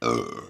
Oh,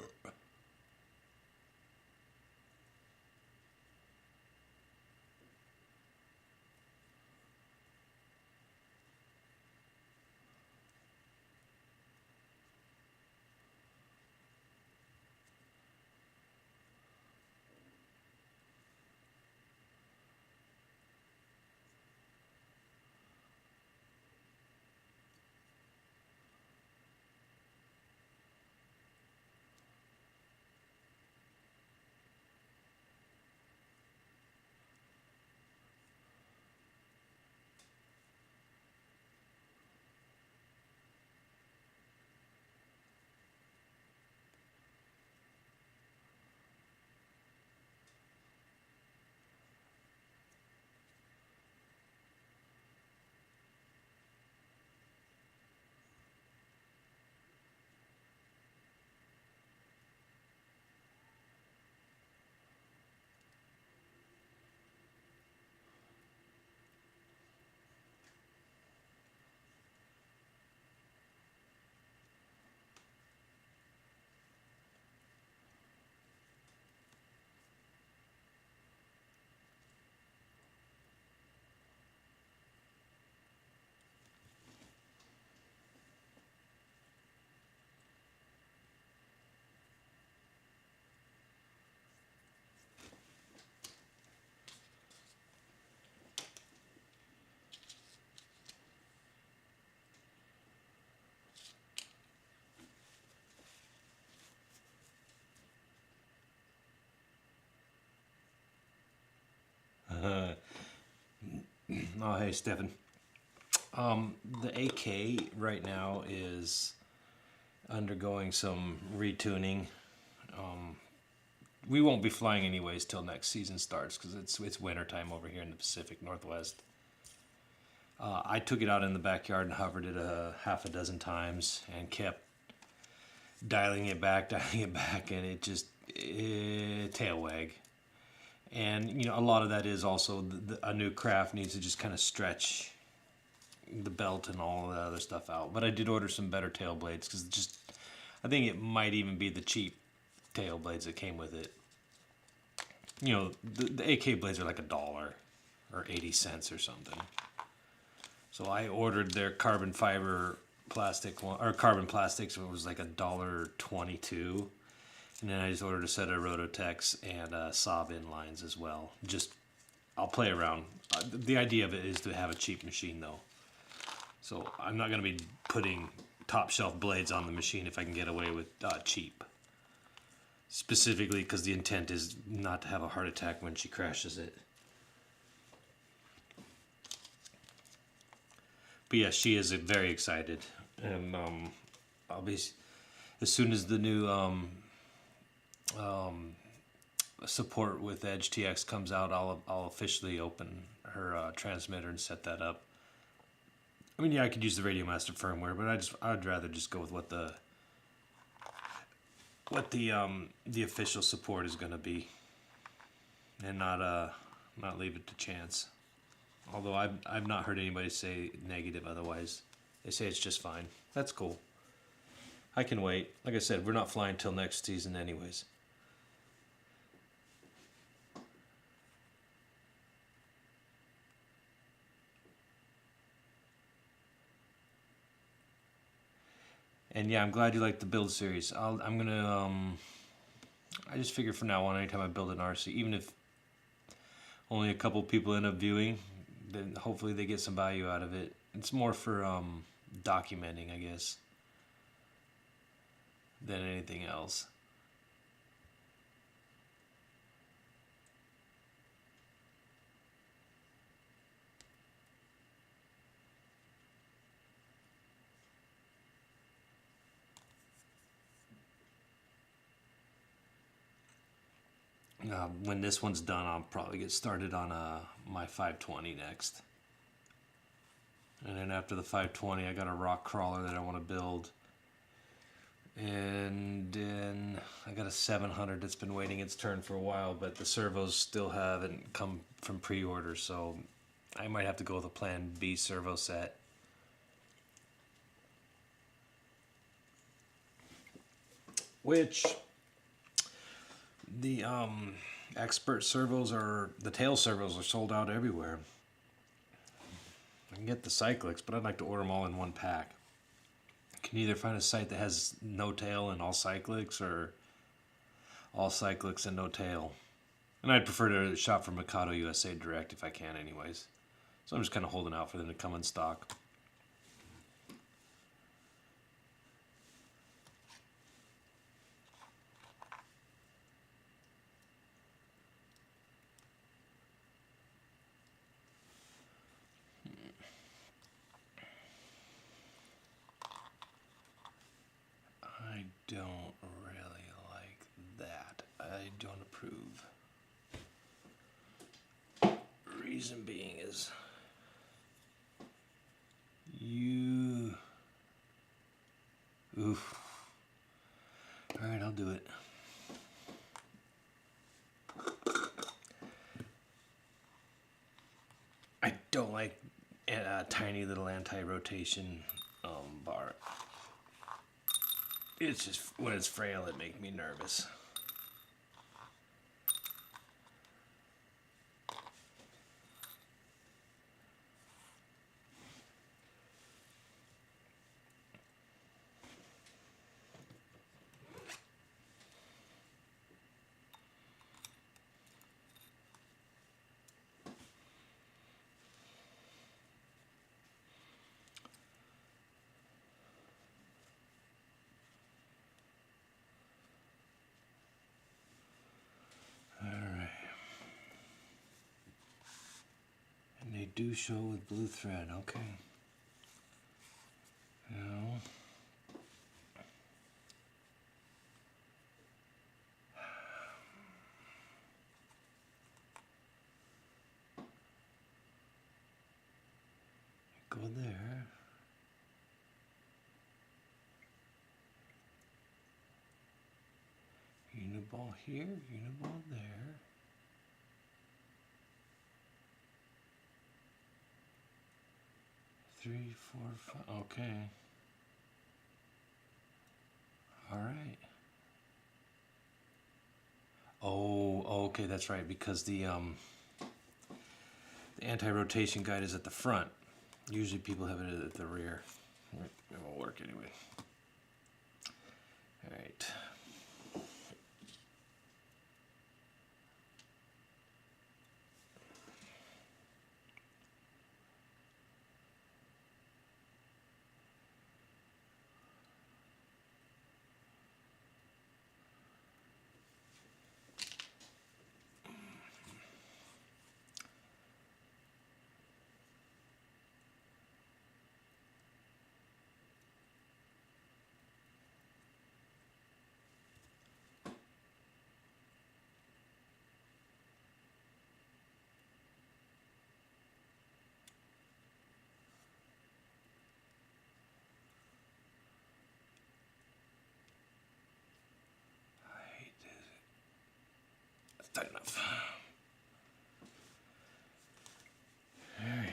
hey, Stefan. The AK right now is undergoing some retuning. We won't be flying anyways till next season starts because it's winter time over here in the Pacific Northwest. I took it out in the backyard and hovered it a half a dozen times and kept dialing it back, and it just tail wag. And you know, a lot of that is also a new craft needs to just kind of stretch the belt and all the other stuff out. But I did order some better tail blades because just I think it might even be the cheap tail blades that came with it. You know, the AK blades are like $1 or 80 cents or something. So I ordered their carbon fiber plastic one, or carbon plastics. It was like $1.22, and then I just ordered a set of Rototex and SAB inlines as well. Just I'll play around. The idea of it is to have a cheap machine though. So I'm not going to be putting top shelf blades on the machine if I can get away with cheap. Specifically because the intent is not to have a heart attack when she crashes it. But yeah, she is very excited, and I'll be as soon as the new support with Edge TX comes out, I'll officially open her transmitter and set that up. I mean, yeah, I could use the Radio Master firmware, but I'd rather just go with what the official support is going to be, and not leave it to chance. Although I've not heard anybody say negative otherwise. They say it's just fine. That's cool. I can wait. Like I said, we're not flying till next season anyways. And yeah, I'm glad you like the build series. I'm gonna I just figure from now on, anytime I build an RC, even if only a couple people end up viewing, then hopefully they get some value out of it. It's more for documenting, I guess, than anything else. When this one's done, I'll probably get started on my 520 next. And then after the 520, I got a rock crawler that I want to build. And then I got a 700 that's been waiting its turn for a while, but the servos still haven't come from pre-order, so I might have to go with a Plan B servo set. which the expert servos are, the tail servos are sold out everywhere. I can get the cyclics, but I'd like to order them all in one pack. Can you either find a site that has no tail and all cyclics, or all cyclics and no tail? And I'd prefer to shop from Mikado USA Direct if I can anyways. So I'm just kind of holding out for them to come in stock. I don't really like that. I don't approve. Reason being is you... Oof. Alright, I'll do it. I don't like a tiny little anti-rotation bar. It's just, when it's frail, it makes me nervous. They do show with blue thread, okay. Now, go there. Uniball here, uniball there. 3, 4, 5. Okay. All right. Oh, okay, that's right. Because the anti-rotation guide is at the front. Usually, people have it at the rear. It won't work anyway. All right. That's tight enough. All right.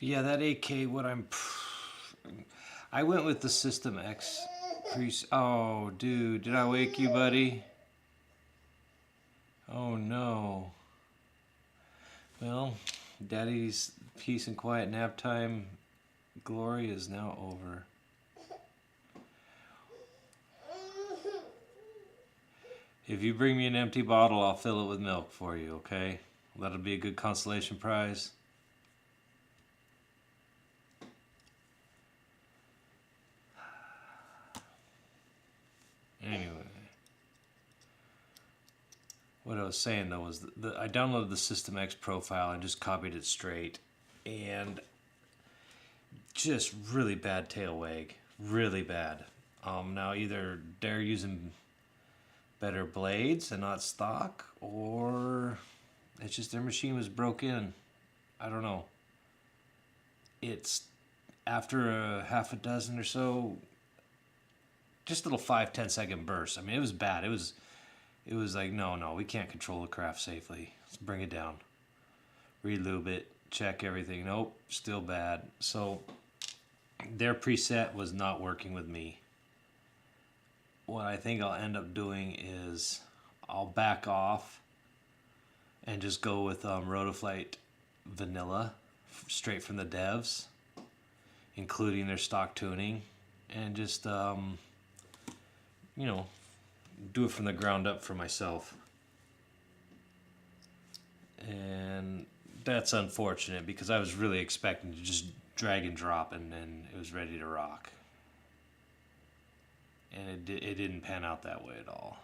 Yeah, that 8K, I went with the System X Oh, dude, did I wake you, buddy? Oh, no. Well, Daddy's peace and quiet nap time glory is now over. If you bring me an empty bottle, I'll fill it with milk for you, okay? That'll be a good consolation prize. Anyway, what I was saying though was I downloaded the System X profile and just copied it straight, and just really bad tail wag, really bad. Now either they're using better blades and not stock, or it's just their machine was broke in. I don't know. It's after a half a dozen or so, just little 5-10 second bursts. I mean, it was bad. It was like, no, we can't control the craft safely. Let's bring it down. Relube it, check everything. Nope, still bad. So their preset was not working with me. What I think I'll end up doing is I'll back off and just go with Rotoflight Vanilla, straight from the devs, including their stock tuning, and just do it from the ground up for myself. And that's unfortunate because I was really expecting to just drag and drop and then it was ready to rock. And it didn't pan out that way at all.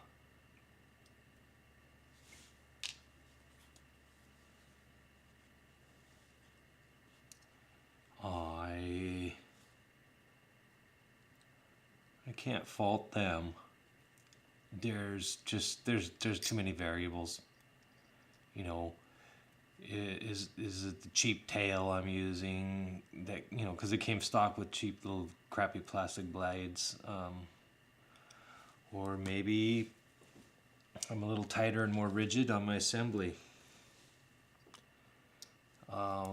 I can't fault them. There's too many variables. Is it the cheap tail I'm using that, because it came stock with cheap little crappy plastic blades, or maybe I'm a little tighter and more rigid on my assembly. I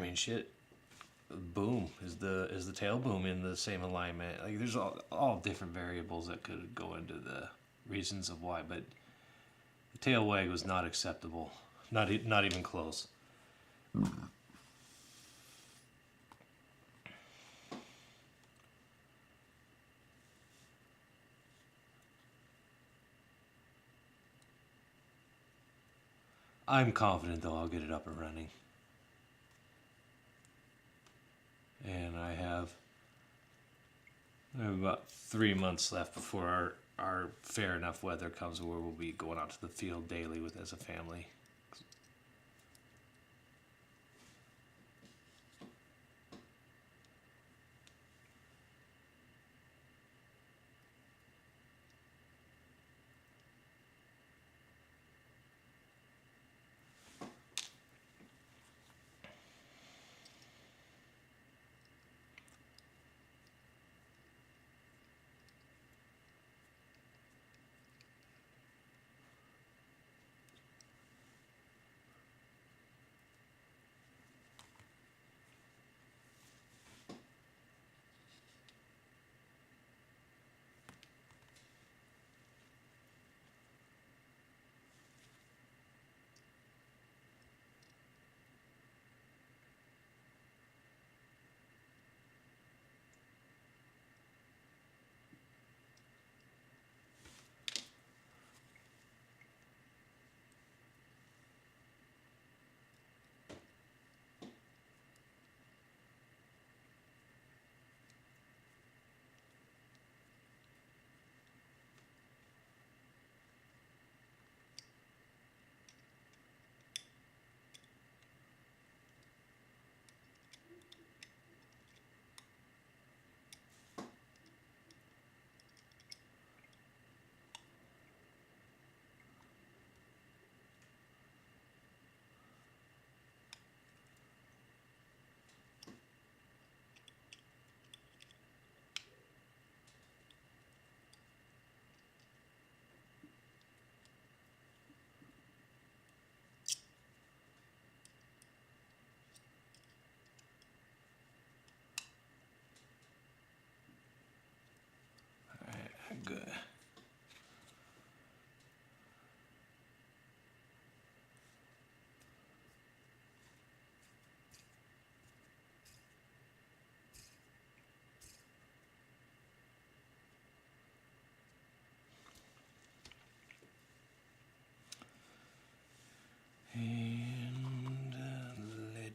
mean, shit. Boom is the tail boom in the same alignment. Like, there's all different variables that could go into the reasons of why, but the tail wag was not acceptable. Not even close. I'm confident though I'll get it up and running. And I have about 3 months left before our fair enough weather comes where we'll be going out to the field daily as a family.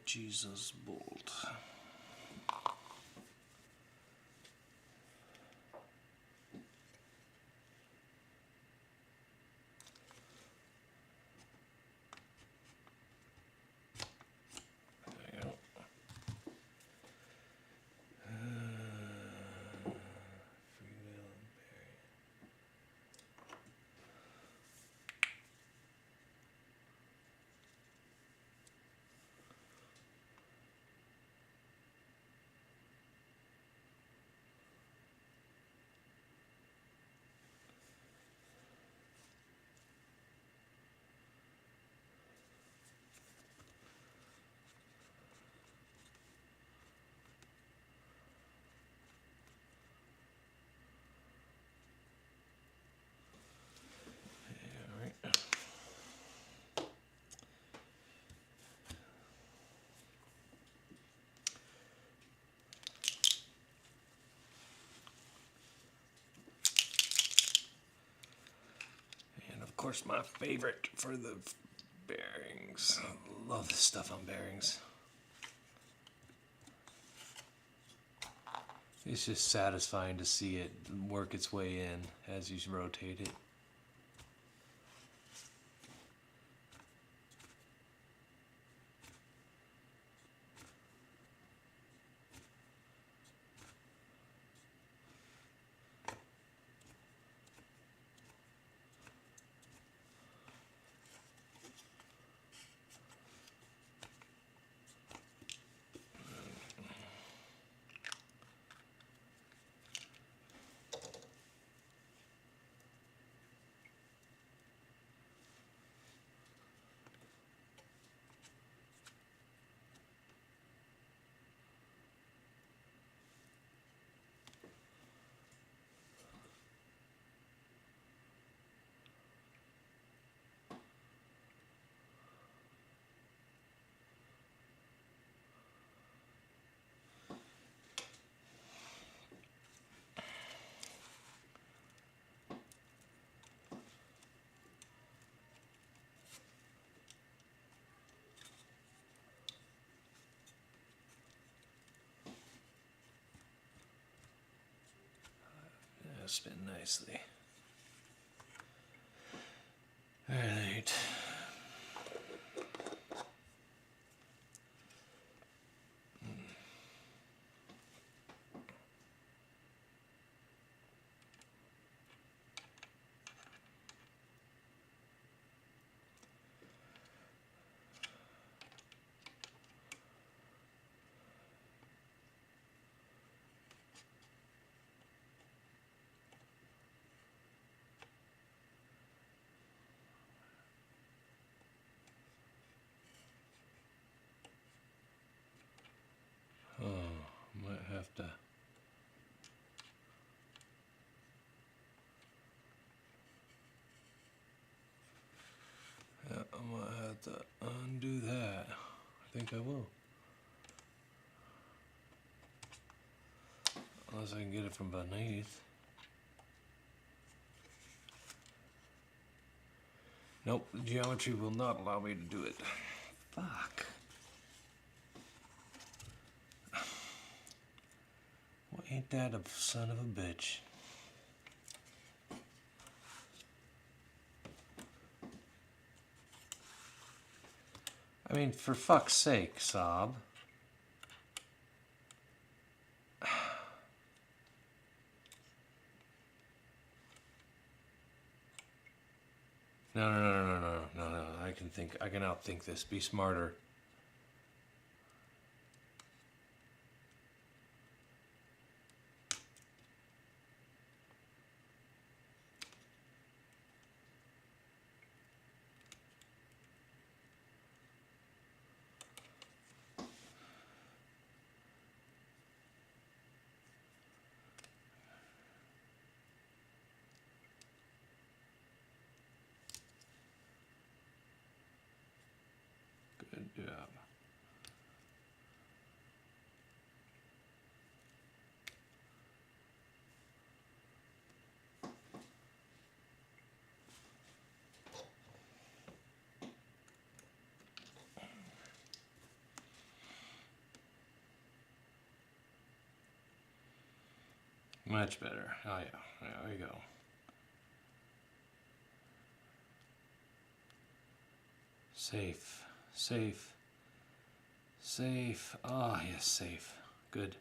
Jesus bolt. Of course, my favorite for the bearings. I love this stuff on bearings. It's just satisfying to see it work its way in as you rotate it. Spin nicely. All right. Might have to. Yeah, I might have to undo that. I think I will. Unless I can get it from beneath. Nope, the geometry will not allow me to do it. Fuck. Well, ain't that a son of a bitch? I mean, for fuck's sake, SAB. No. I can outthink this. Be smarter. Good job. Much better. Oh yeah, there you go. Safe, safe, safe. Ah, yes, safe. Good.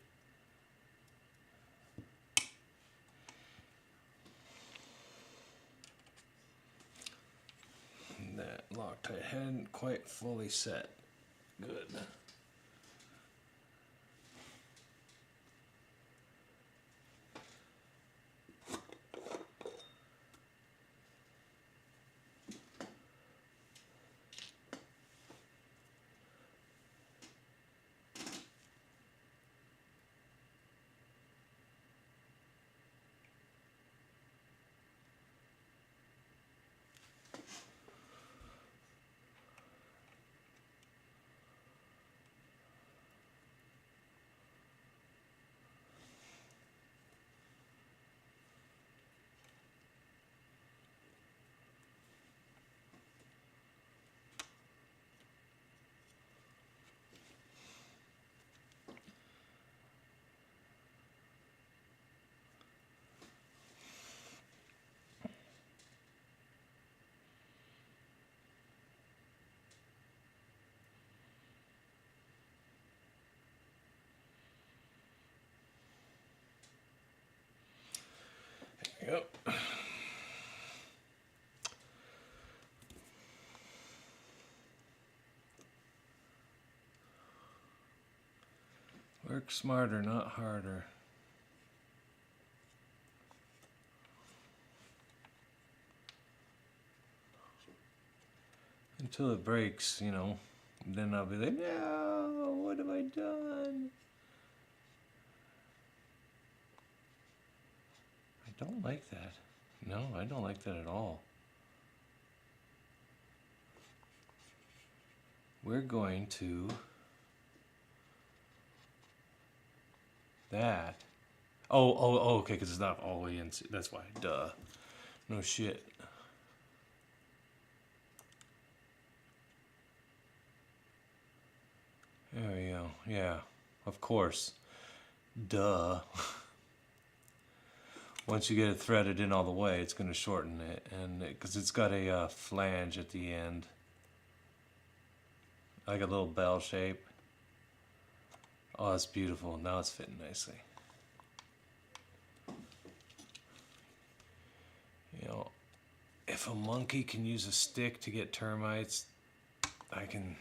And that Loctite hadn't quite fully set. Good. Yep. Work smarter, not harder. Until it breaks, you know. Then I'll be like, no, what have I done? I don't like that. No, I don't like that at all. We're going to that. Oh, okay, because it's not all the way in. That's why. Duh. No shit. There we go. Yeah, of course. Duh. Once you get it threaded in all the way, it's going to shorten it, and because it's got a flange at the end, like a little bell shape. Oh, it's beautiful. Now it's fitting nicely. You know, if a monkey can use a stick to get termites, I can.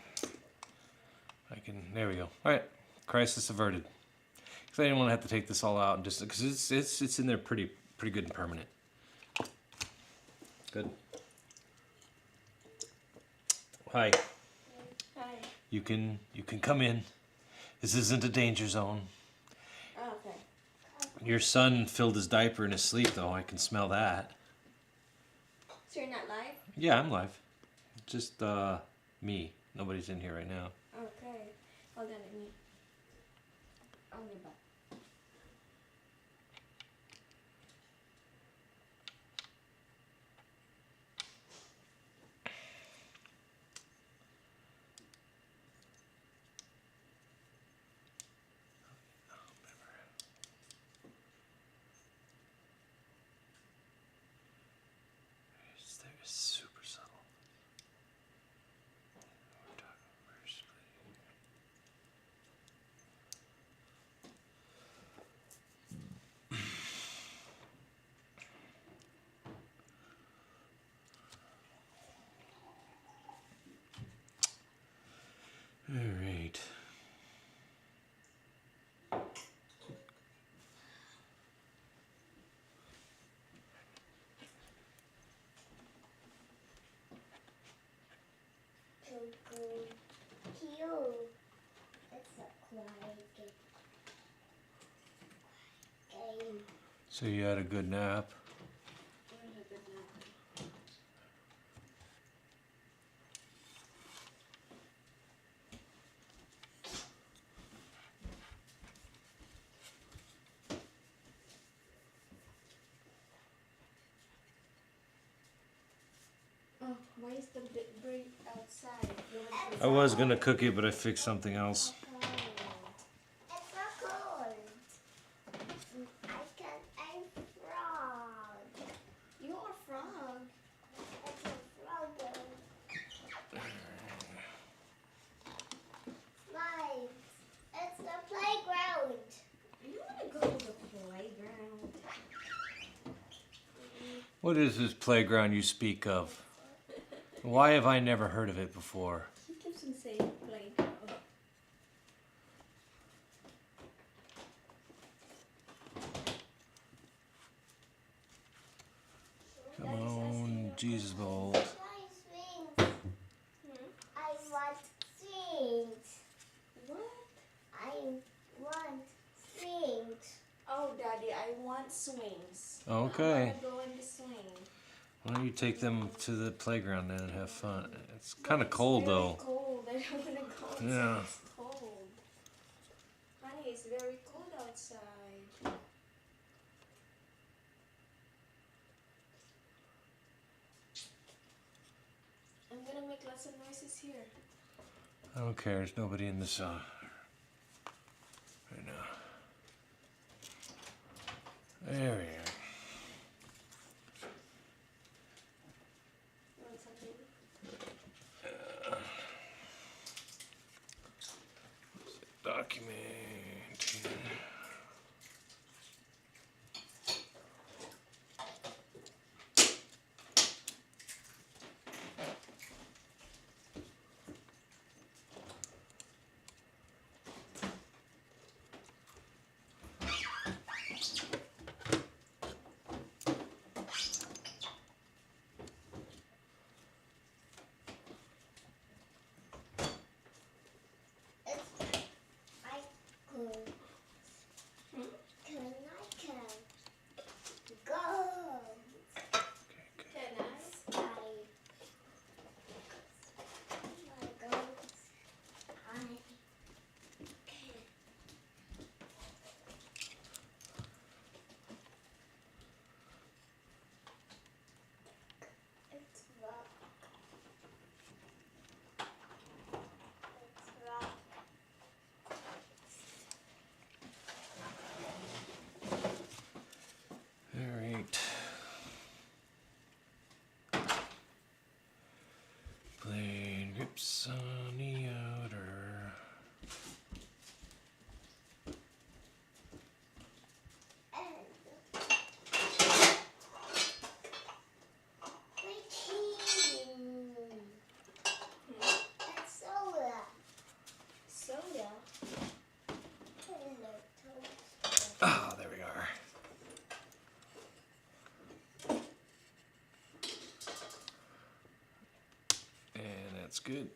There we go. All right, crisis averted. Because I didn't want to have to take this all out, and just because it's in there pretty good and permanent. Good. Hi. Hi. You can come in. This isn't a danger zone. Oh, okay. Your son filled his diaper in his sleep, though. I can smell that. So you're not live? Yeah, I'm live. Just me. Nobody's in here right now. Okay. Hold on, let me. Only back. It's super subtle. We're talking very slowly. All right. It's a quiet game. So you had a good nap? Oh, why is the bird outside? I was gonna cook it, but I fixed something else. It's so cold. I What is this playground you speak of? Why have I never heard of it before? He keeps on saying playground. Come on, Jesus Bowl. I want swings. What? I want swings. Oh, Daddy, I want swings. Okay. I want to go in the swing. Why don't you take them to the playground then and have fun? It's kind of It's cold very though. Cold. I don't want to go outside. Yeah. It's cold. Honey, it's very cold outside. I'm gonna make lots of noises here. I don't care. There's nobody in this right now. There we are. You want some, baby? Document. Alright. Blade grips on the outer. Soda. Ah, there we are. And that's good.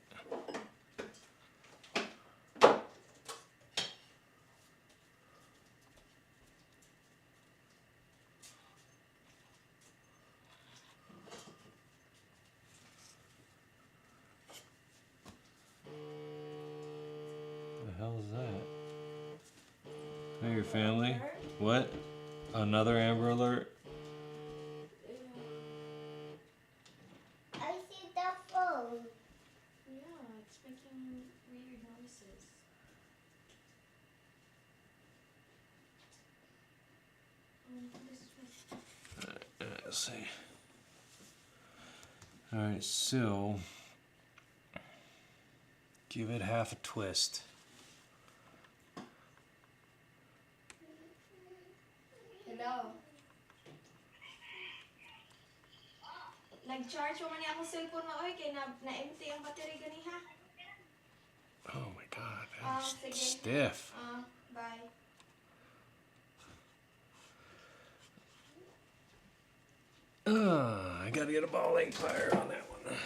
The hell is that? Hey, your family? What? Another Amber Alert? I see the phone. Yeah, it's making weird noises. This way. Let's see. Alright, so give it half a twist. Hello. Nag-charge mo man niya akong cellphone mo, oy, kaya na-empty ang battery ganiha. Oh my god, Ah, that's sige. stiff. Bye. I gotta get a ball length plier on that one.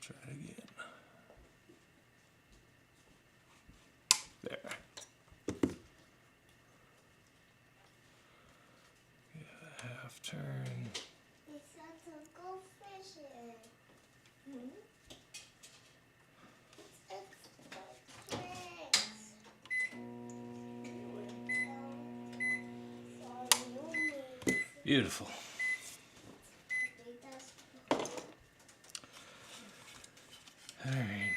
Try it again. There. Yeah, half turn. It's got to go fishing. It's tricks. Beautiful. All right.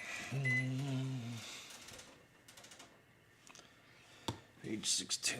Page 16.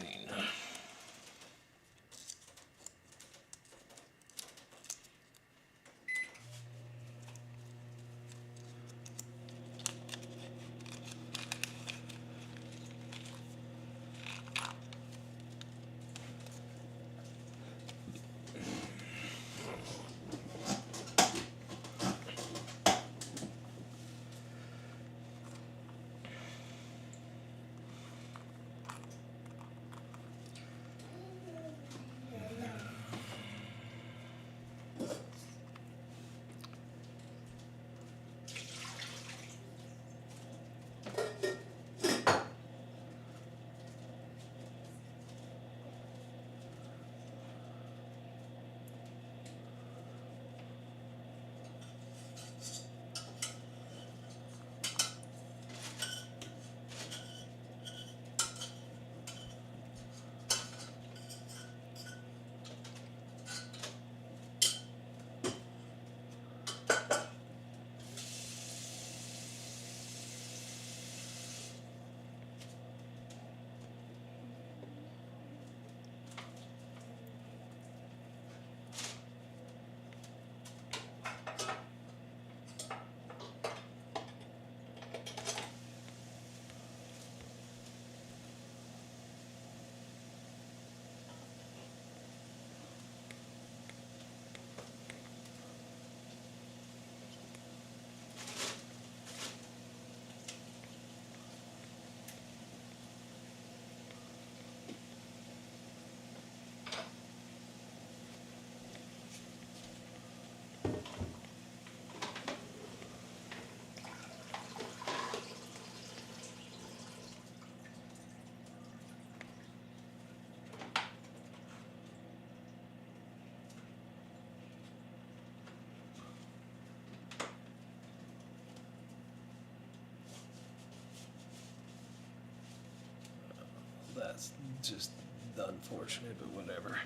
That's just unfortunate, but whatever.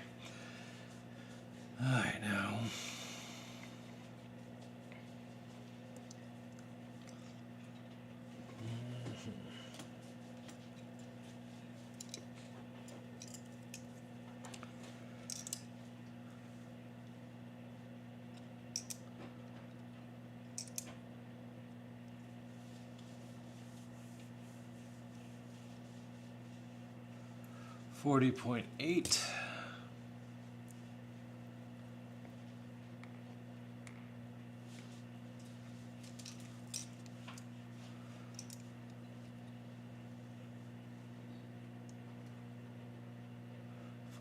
All right, now. $40.8.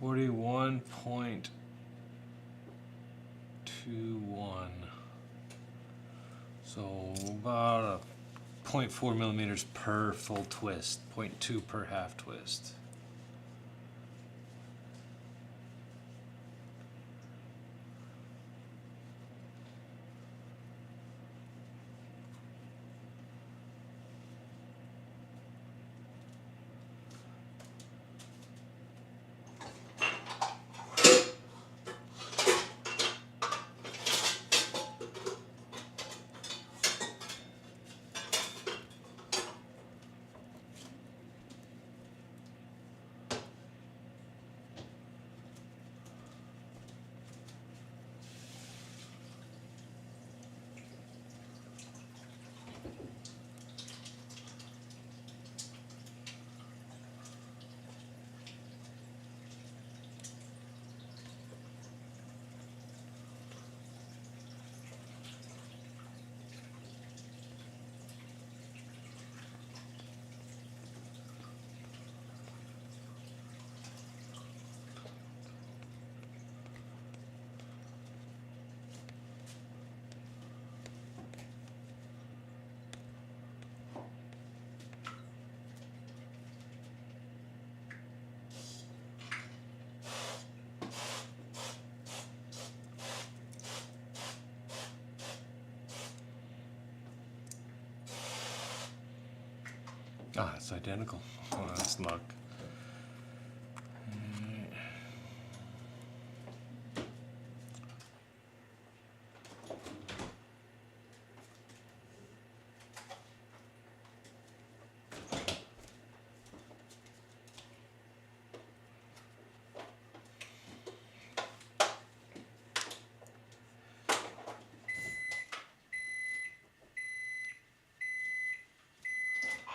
$41.21. So about a 0.4 millimeters per full twist, 0.2 per half twist. Ah, it's identical. Oh, that's luck.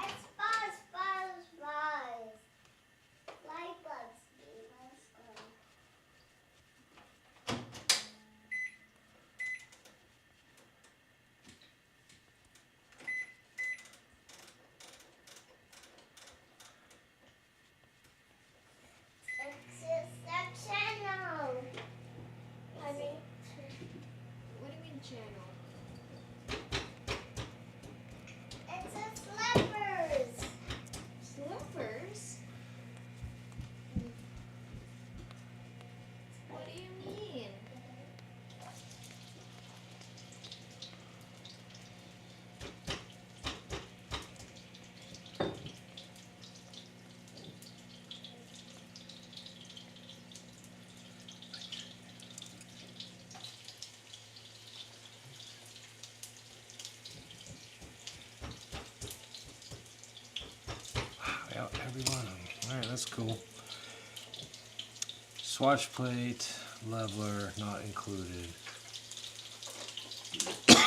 It's buzz. Light bugs. Let's go. It's a channel. Honey, what do you mean channel? It's a slippers. Slippers? What do you mean? Out every one of them. Alright, that's cool. Swatch plate, leveler, not included.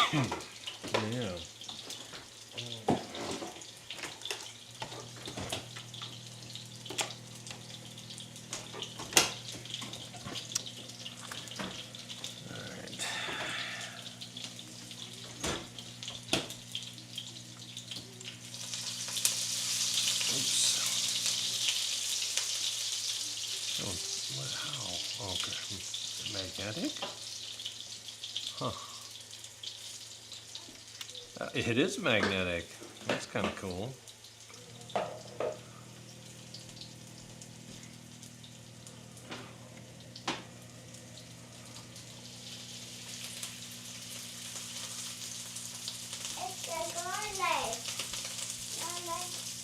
Yeah. Alright. Oops. Oh, what, how? Okay. Magnetic? Huh. It is magnetic. That's kind of cool. It's a garlic.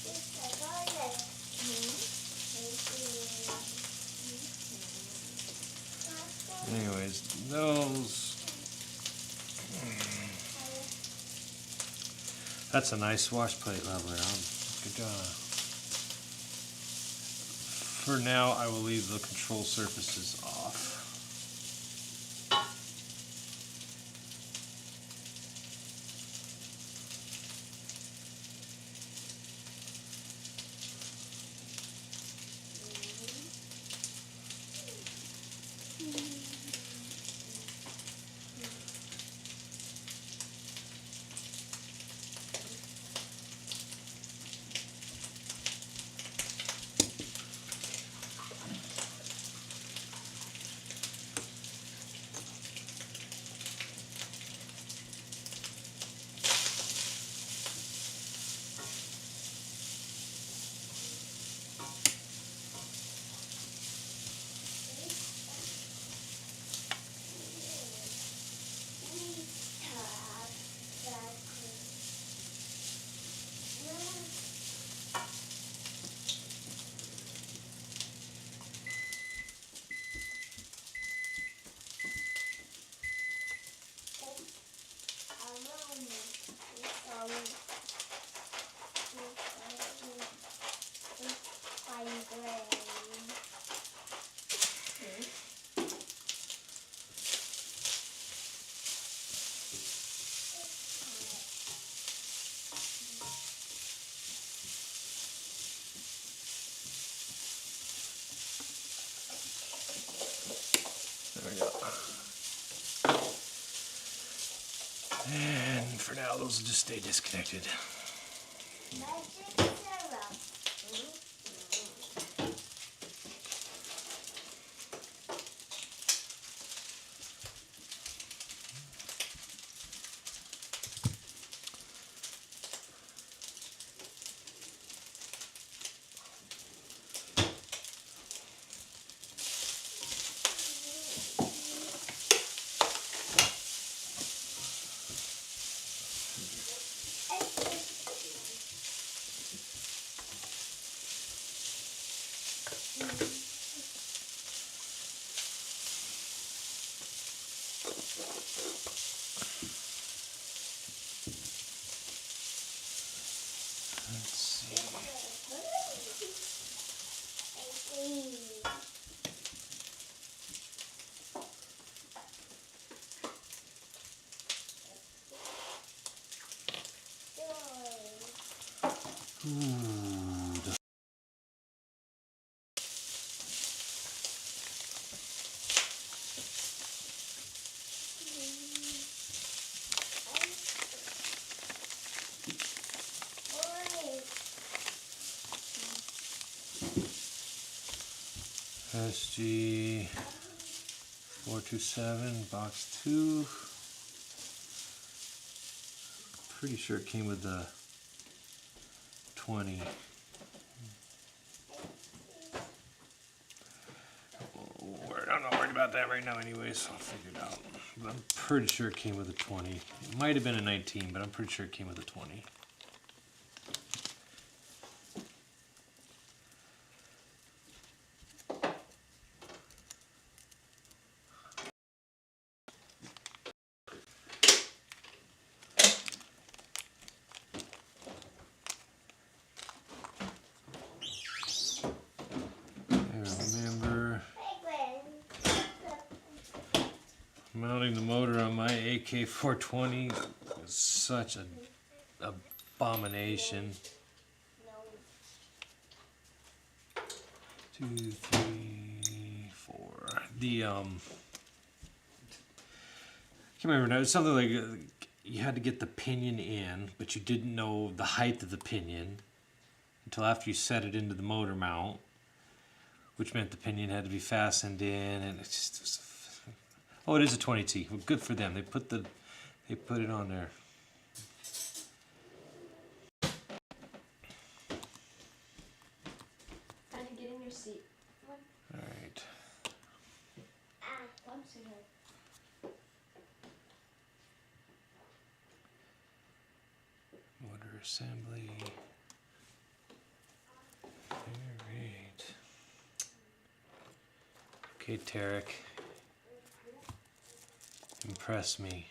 It's a garlic. Anyways, those. That's a nice wash plate leveler. Good job. For now, I will leave the control surfaces off. There we go. And for now, those will just stay disconnected. Magic syrup. It's Let's see. Ooh, the SG 427 box 2. Pretty sure it came with the 20. I'm not worried about that right now anyways. I'll figure it out. But I'm pretty sure it came with a 20. It might have been a 19, but I'm pretty sure it came with a 20. Remember mounting the motor on my AK-420 was such an abomination. 2, 3, 4. The I can't remember now. It's something like you had to get the pinion in, but you didn't know the height of the pinion until after you set it into the motor mount, which meant the pinion had to be fastened in, and it just was. Oh, it is a 20T. Well, good for them. They put it on there. Can you get in your seat? All right. Motor assembly. All right. Okay, Tarek. Impress me.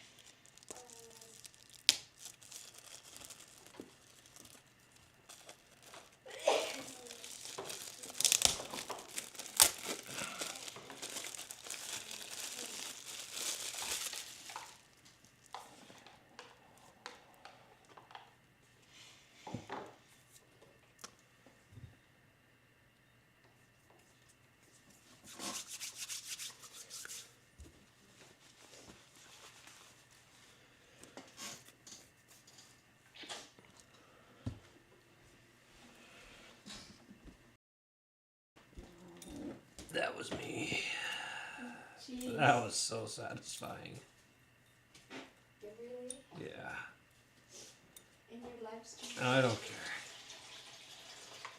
That was me. Jeez. That was so satisfying. Really? Yeah. In your live stream? I don't care.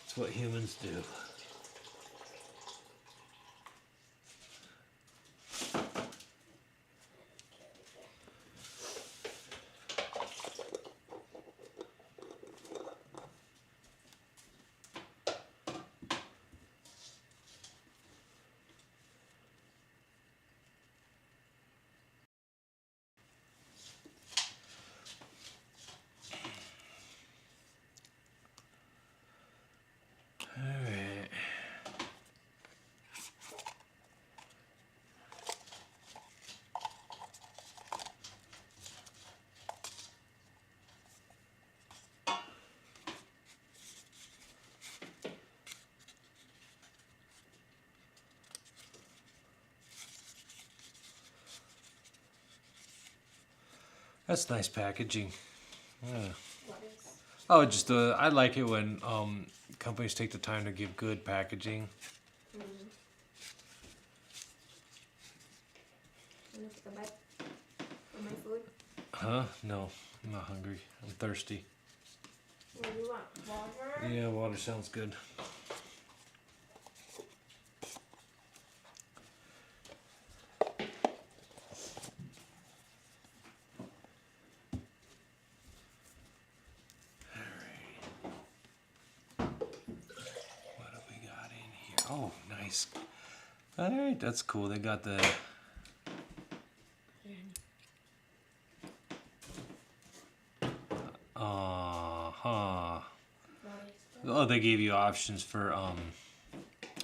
It's what humans do. Alright. That's nice packaging. Yeah. What is? Oh, just I like it when companies take the time to give good packaging. Mm. Wanna take a bite of my food? Huh? No, I'm not hungry. I'm thirsty. What do you want? Water? Yeah, water sounds good. What have we got in here? Oh, nice. All right, that's cool. They got the. Huh. Oh, they gave you options for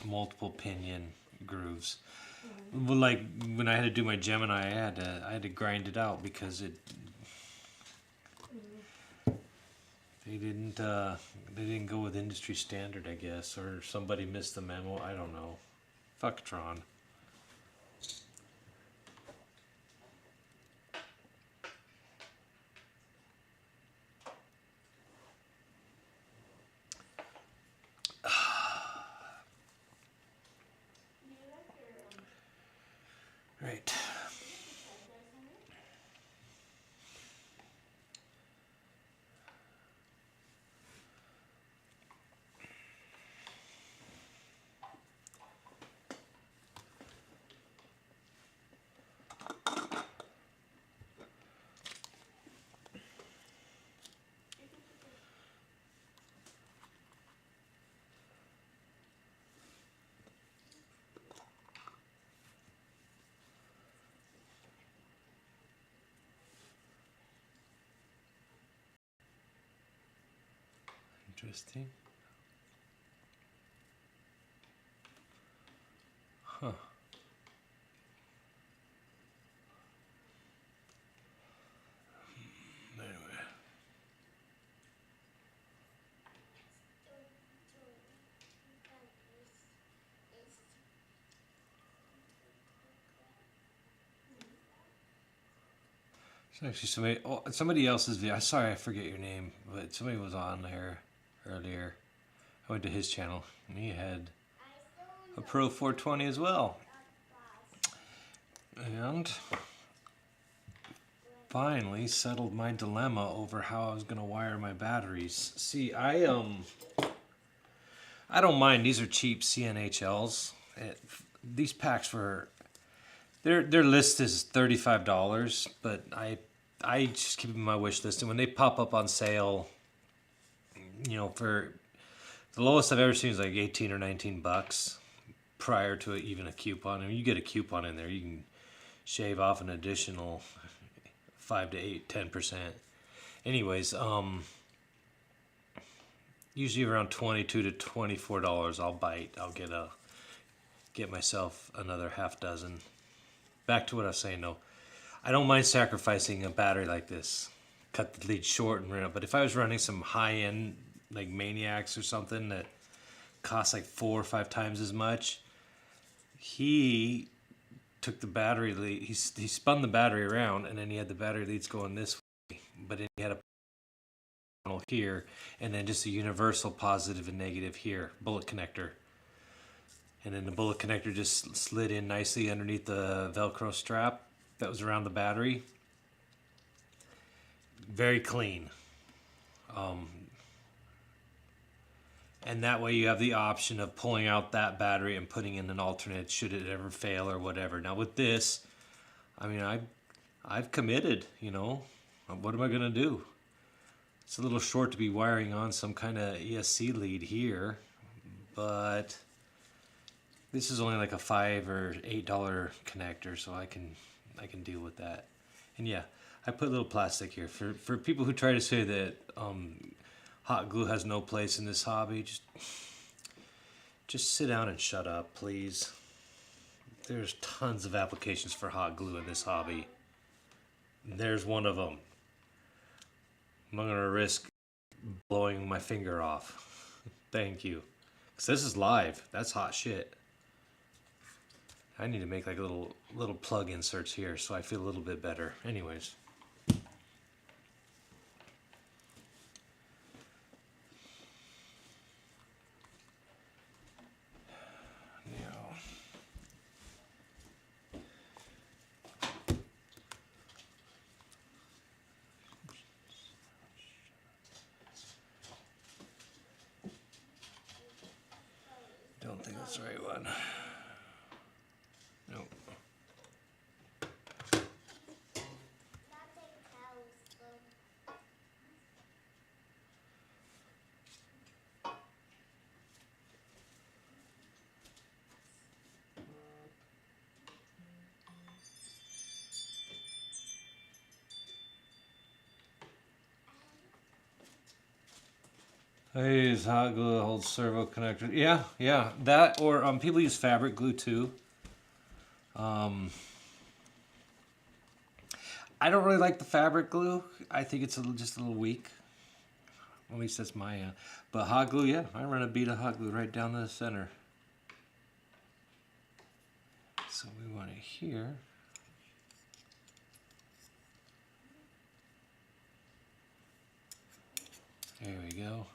multiple pinion grooves. Well, like when I had to do my Gemini, I had to grind it out because they didn't go with industry standard, I guess, or somebody missed the memo. I don't know. Fuck Tron. Right. Interesting. Huh. Anyway. It's actually somebody else's video. Sorry, I forget your name, but somebody was on there earlier. I went to his channel, and he had a Pro 420 as well. And finally settled my dilemma over how I was going to wire my batteries. See, I don't mind. These are cheap CNHLs. These packs were their list is $35, but I just keep them in my wish list, and when they pop up on sale, you know, for the lowest I've ever seen is like 18 or 19 bucks prior to even a coupon. I mean, you get a coupon in there, you can shave off an additional 5 to 8, 10%. Anyways, usually around $22 to $24 I'll bite. I'll get myself another half dozen. Back to what I was saying though. I don't mind sacrificing a battery like this. Cut the lead short and run it. But if I was running some high-end like Maniacs or something that costs like 4 or 5 times as much, he took the battery lead, he spun the battery around, and then he had the battery leads going this way, but then he had a panel here, and then just a universal positive and negative here, bullet connector. And then the bullet connector just slid in nicely underneath the Velcro strap that was around the battery. Very clean. And that way you have the option of pulling out that battery and putting in an alternate should it ever fail or whatever. Now with this, I mean, I've committed, you know. What am I going to do? It's a little short to be wiring on some kind of ESC lead here, but this is only like a $5 or $8 connector, so I can deal with that. And yeah, I put a little plastic here for people who try to say that hot glue has no place in this hobby. Just sit down and shut up, please. There's tons of applications for hot glue in this hobby. There's one of them. I'm not gonna risk blowing my finger off. Thank you. Because this is live. That's hot shit. I need to make like little plug inserts here so I feel a little bit better. Anyways. Don't think that's the right one. Nope. I use hot glue that holds servo connector. Yeah, that or people use fabric glue too. I don't really like the fabric glue. I think it's just a little weak. At least that's my. But hot glue, yeah, I run a bead of hot glue right down the center. So we want it here. There we go.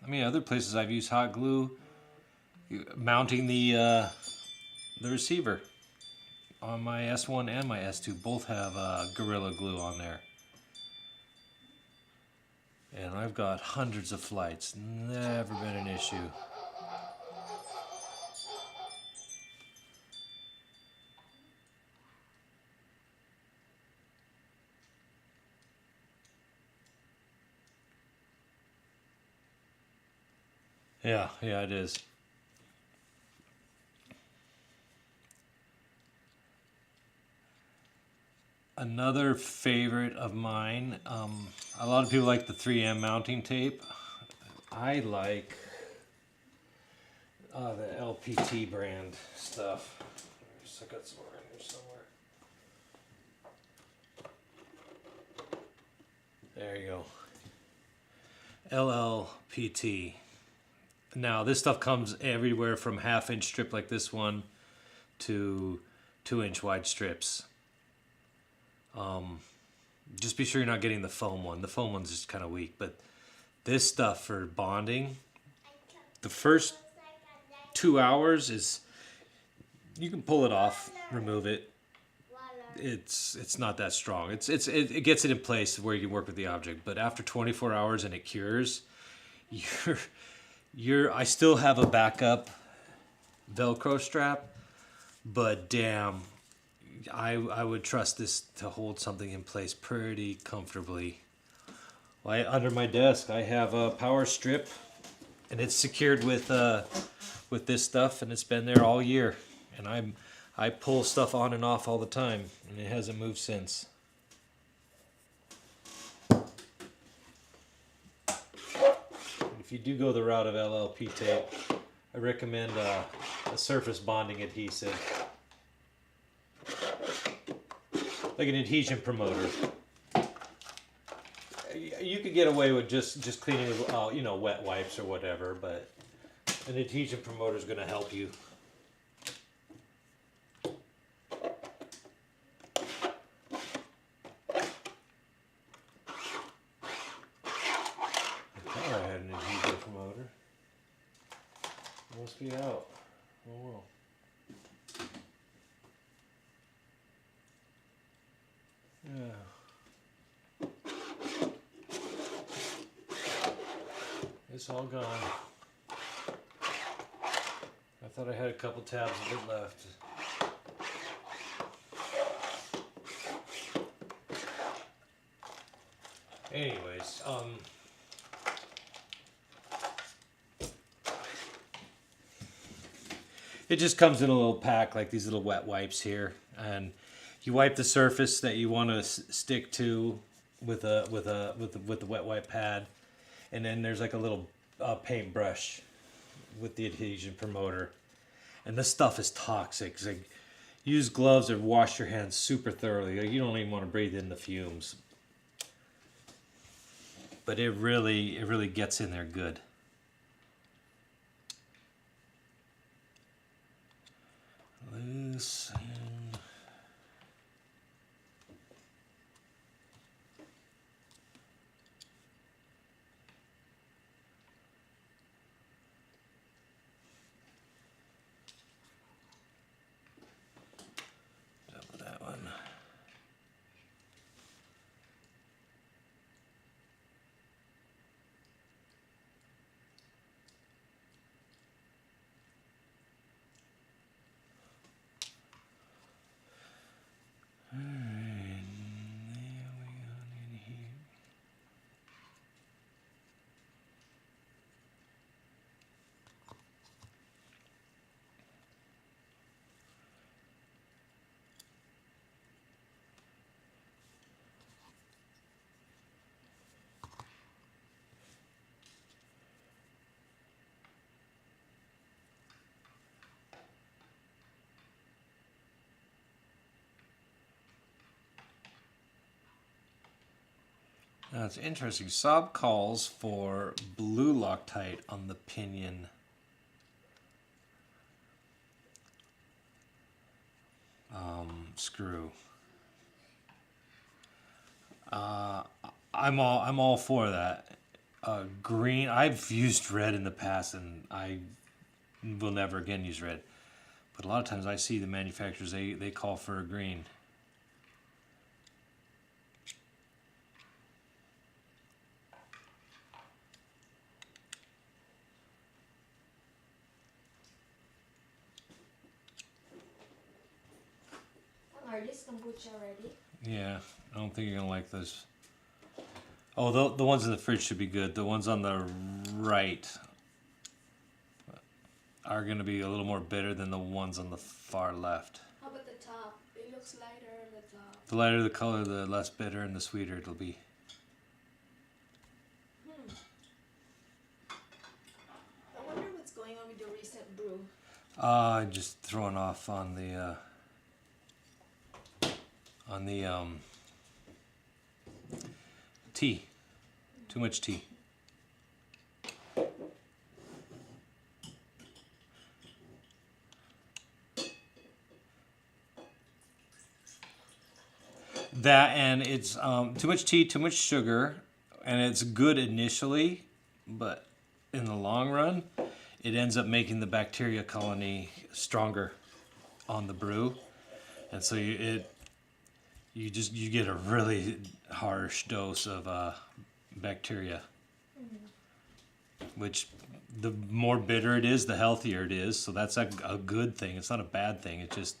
I mean, other places I've used hot glue, mounting the receiver on my S1 and my S2 both have Gorilla Glue on there. And I've got hundreds of flights, never been an issue. Yeah, it is. Another favorite of mine, a lot of people like the 3M mounting tape. I like the LPT brand stuff. I got some more in here somewhere. There you go. LLPT. Now this stuff comes everywhere from 1/2-inch strip like this one to 2-inch wide strips. Just be sure you're not getting the foam one. The foam one's just kind of weak, but this stuff for bonding, the first 2 hours is, you can pull it off, remove it. It's not that strong. It gets it in place where you can work with the object, but after 24 hours and it cures, I still have a backup Velcro strap, but damn, I would trust this to hold something in place pretty comfortably. Under my desk, I have a power strip, and it's secured with this stuff, and it's been there all year. And I pull stuff on and off all the time, and it hasn't moved since. If you do go the route of LLP tape, I recommend a surface bonding adhesive, like an adhesion promoter. You could get away with just cleaning with wet wipes or whatever, but an adhesion promoter is going to help you. I thought I had an adhesion promoter. It must be out. Oh well. Yeah. It's all gone. I thought I had a couple tabs of it left. Anyways, it just comes in a little pack like these little wet wipes here, and you wipe the surface that you want to stick to with the wet wipe pad, and then there's like a little paintbrush with the adhesion promoter, and this stuff is toxic. It's like, use gloves or wash your hands super thoroughly. Like, you don't even want to breathe in the fumes, but it really gets in there good. Loose. Double that one. Now it's interesting. SAB calls for blue Loctite on the pinion. Screw. I'm all for that. Green. I've used red in the past, and I will never again use red. But a lot of times I see the manufacturers they call for a green. Are these kombucha ready? Yeah, I don't think you're gonna like this. Oh, the ones in the fridge should be good. The ones on the right are gonna be a little more bitter than the ones on the far left. How about the top? It looks lighter on the top. The lighter the color, the less bitter and the sweeter it'll be. I wonder what's going on with the recent brew. Just throwing off on the tea. Too much tea. That and it's too much tea, too much sugar, and it's good initially, but in the long run, it ends up making the bacteria colony stronger on the brew, and so you get a really harsh dose of bacteria, which the more bitter it is, the healthier it is. So that's a good thing. It's not a bad thing. It just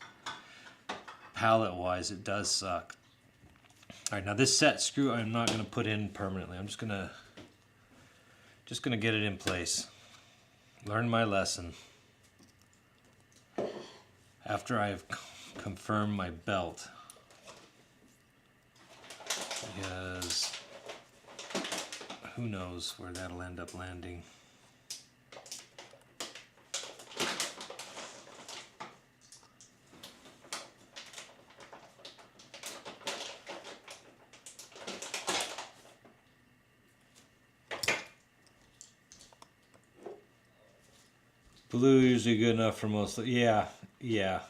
palate-wise, it does suck. All right, now this set screw I'm not going to put in permanently. I'm just gonna get it in place. Learn my lesson. After I've confirmed my belt, because who knows where that'll end up landing. Blue usually good enough for most. Yeah. Alright,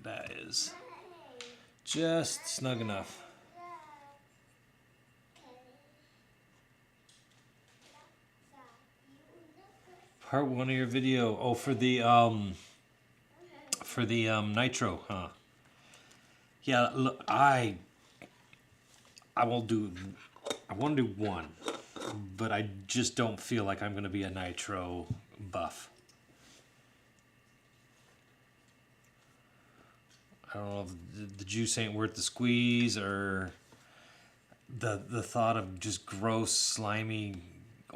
that is just snug enough. Part one of your video. Oh, for the nitro, huh? Yeah, look, I want to do one, but I just don't feel like I'm going to be a nitro buff. I don't know if the juice ain't worth the squeeze, or the thought of just gross, slimy,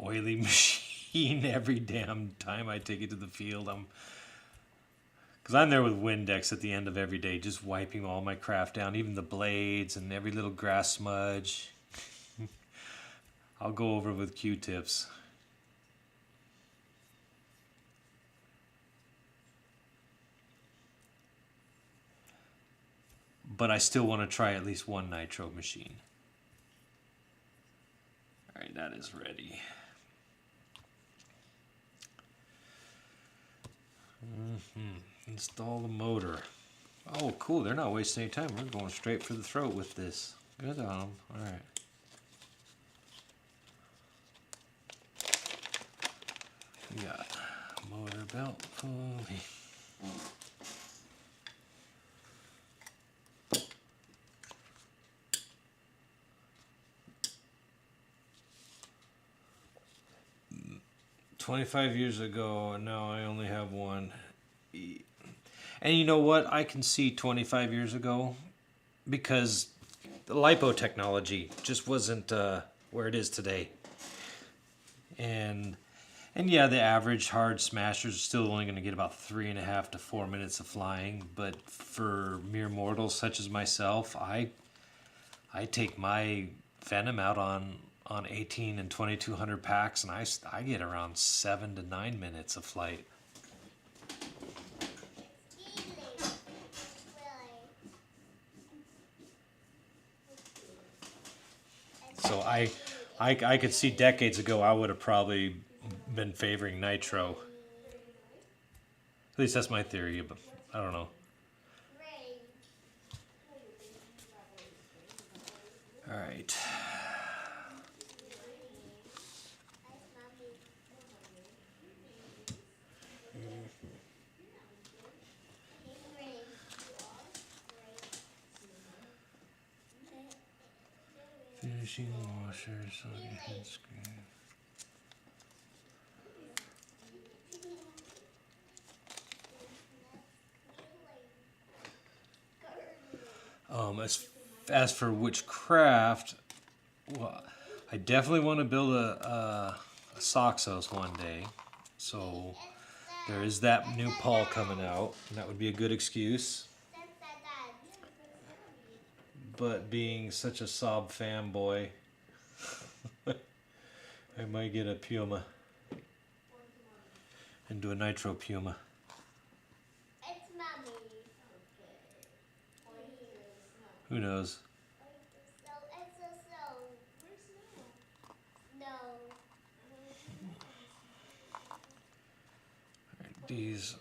oily machine every damn time I take it to the field. Because I'm there with Windex at the end of every day, just wiping all my craft down, even the blades and every little grass smudge. I'll go over with Q-tips. But I still want to try at least one nitro machine. All right, that is ready. Install the motor. Oh, cool. They're not wasting any time. We're going straight for the throat with this. Good on them. All right. We got motor belt pulley. $25 ago, now I only have one. And you know what? I can see 25 years ago because the lipo technology just wasn't where it is today. And yeah, the average hard smashers are still only going to get about 3.5 to 4 minutes of flying. But for mere mortals such as myself, I take my Venom out on 18 and 2200 packs, and I get around 7 to 9 minutes of flight. So I could see decades ago I would have probably been favoring nitro. At least that's my theory, but I don't know. Rain. All right. That's mommy. Rain. Finishing washers on your head screen. As for which craft, well, I definitely want to build a socks house one day. So there is that new Paul coming out, and that would be a good excuse. That's that. But being such a SAB fanboy, I might get a Puma and do a nitro Puma. It's mommy. Who knows? So it's a snow. No. These,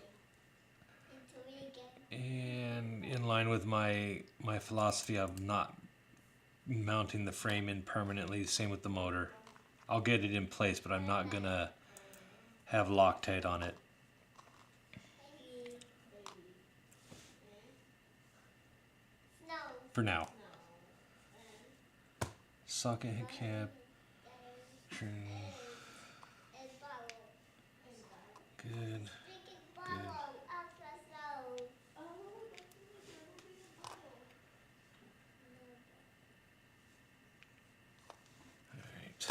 Into it again. and in line with my philosophy of not mounting the frame in permanently, same with the motor. I'll get it in place, but I'm not gonna have Loctite on it. Snow. For now. Socket head cap. Trim. And bubble. Good. Speaking bubble. After snow. Alright. It's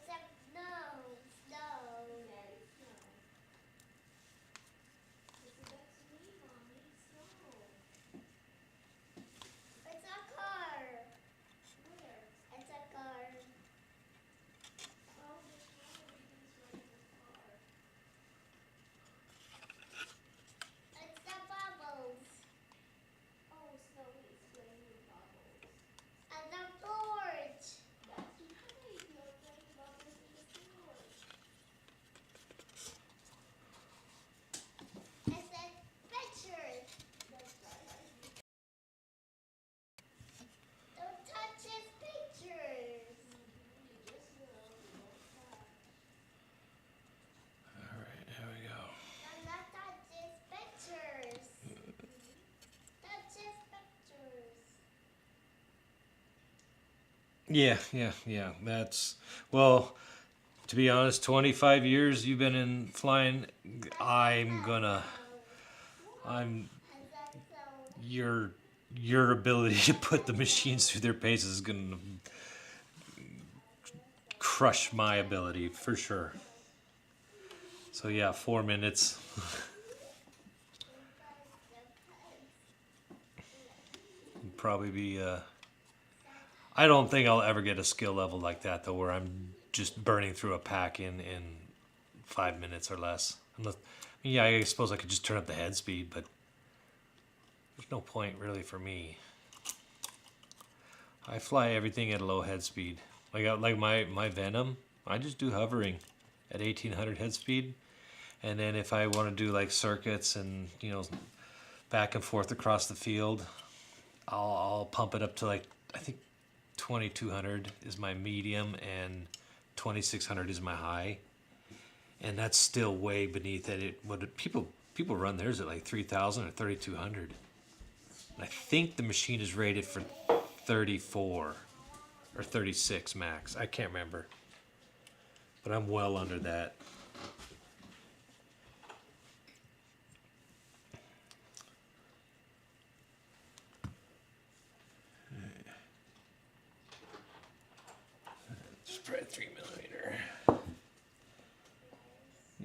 a snow. Snow. It's a car. It's a car. It's the bubbles. Oh, Snowy is playing with bubbles. And the torch. That's nice. You're playing bubbles with the torch. It says pictures. That's right. Don't touch his pictures. Alright, here we go. Do not touch his pictures. Touch his pictures. Yeah. That's, well, to be honest, 25 years you've been in flying, I'm And that's so. your ability to put the machines through their paces is gonna crush my ability for sure. So yeah, 4 minutes. Probably be I don't think I'll ever get a skill level like that though, where I'm just burning through a pack in 5 minutes or less. Unless, yeah, I suppose I could just turn up the head speed, but there's no point really for me. I fly everything at a low head speed. Like my Venom, I just do hovering at 1800 head speed, and then if I want to do like circuits and back and forth across the field, I'll pump it up to like, I think 2200 is my medium and 2600 is my high, and that's still way beneath it. People run theirs at like 3000 or 3200. I think the machine is rated for 34 or 36 max. I can't remember, but I'm well under that. Spread 3mm.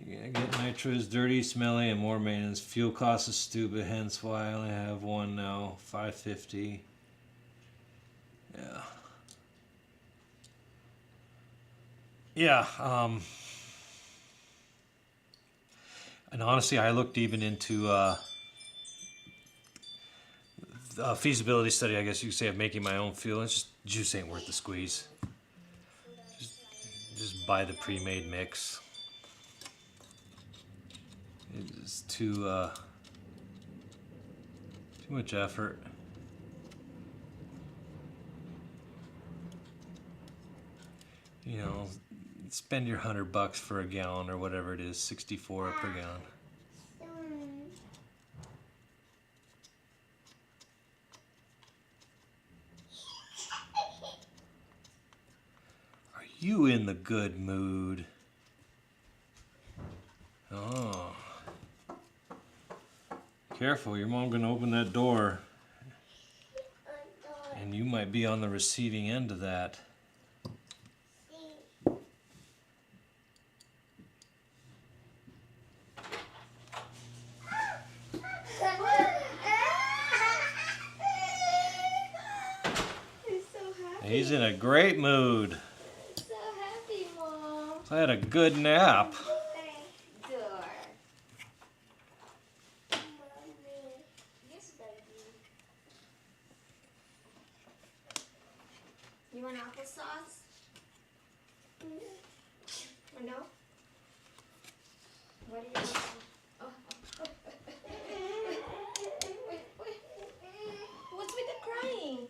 Yeah, get nitro is dirty, smelly, and more maintenance. Fuel cost is stupid, hence why I only have one now. 550. Yeah. And honestly, I looked even into feasibility study, I guess you could say, of making my own fuel. It's just juice ain't worth the squeeze. Just buy the pre-made mix. It's too much effort. You know, spend your $100 for a gallon or whatever it is, 64 per gallon. Are you in the good mood? Oh. Careful, your mom gonna open that door. And you might be on the receiving end of that. He's in a great mood. So happy, Mom. I had a good nap. Door. Yes, baby. You want applesauce? Or no? What do you want? Oh. Wait. What's with the crying?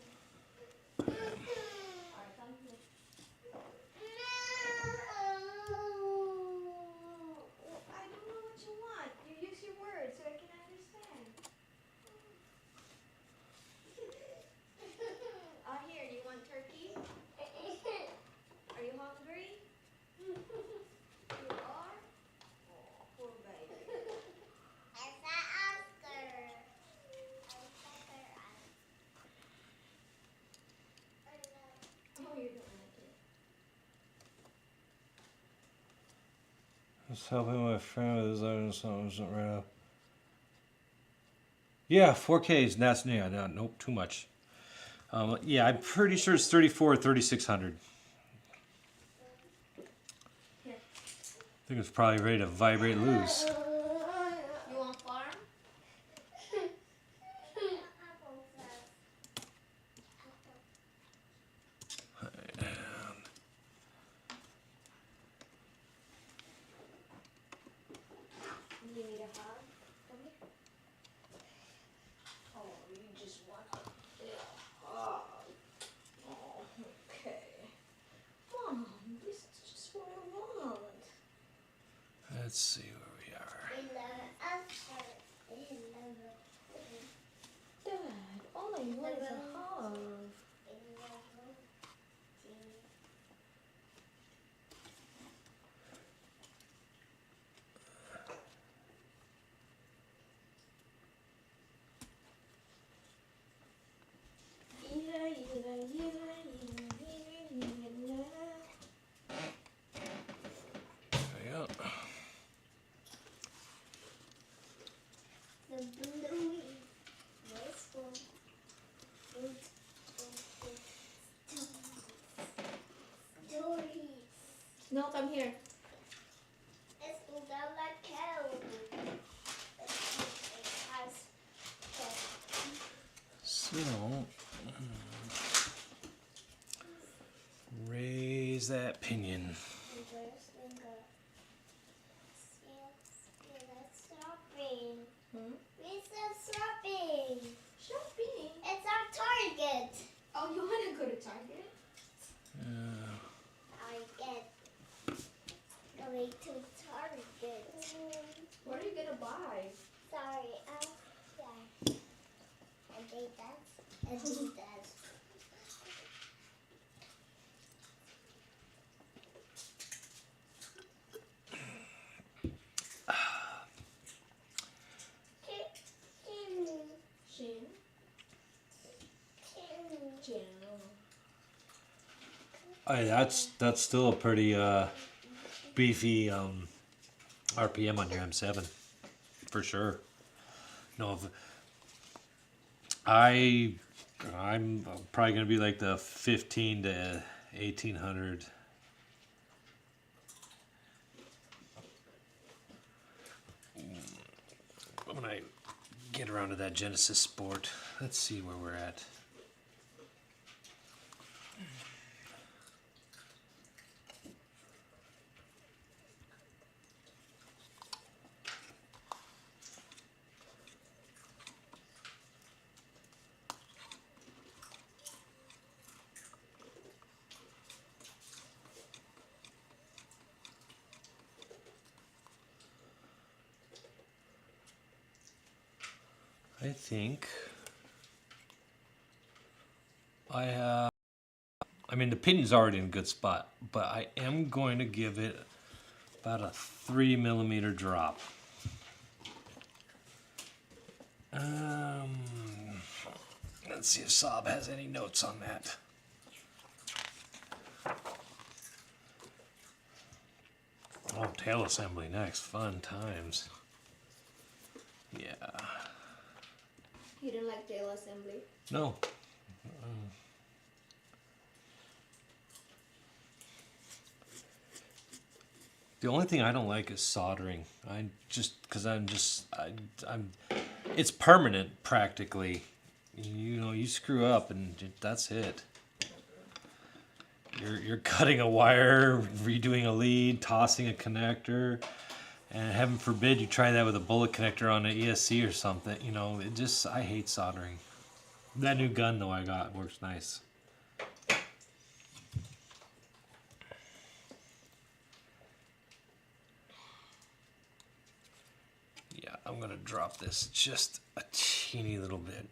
Just helping my friend with his item, something right up. Yeah, 4Ks, and that's, yeah, no, nope, too much. Yeah, I'm pretty sure it's 34 or 3600. Here. I think it's probably ready to vibrate loose. You want farm? You need a hug? Come here. Oh, you just want a hug. Oh, okay. Mom, this is just what I want. Let's see where we are. Dad, all I want is a hug. Yeah. No, come here. So, raise that pinion. Hmm? Shopping. Shopping. It's our Target. Oh, you want to go to Target? Target. Going to Target. What are you going to buy? Sorry, yeah. Adidas. Shin. Hey, that's still a pretty beefy RPM on your M7, for sure. No, I'm probably gonna be like the 15 to 1800. When I get around to that Genesis Sport. Let's see where we're at. I think I mean, the pinion's already in a good spot, but I am going to give it about a 3mm drop. Let's see if SAB has any notes on that. Oh, tail assembly next. Fun times. Yeah. You don't like tail assembly? No. The only thing I don't like is soldering. It's permanent practically. You know, you screw up and that's it. You're cutting a wire, redoing a lead, tossing a connector, and heaven forbid you try that with a bullet connector on an ESC or something. You know, I hate soldering. That new gun though I got works nice. Yeah, I'm gonna drop this just a teeny little bit.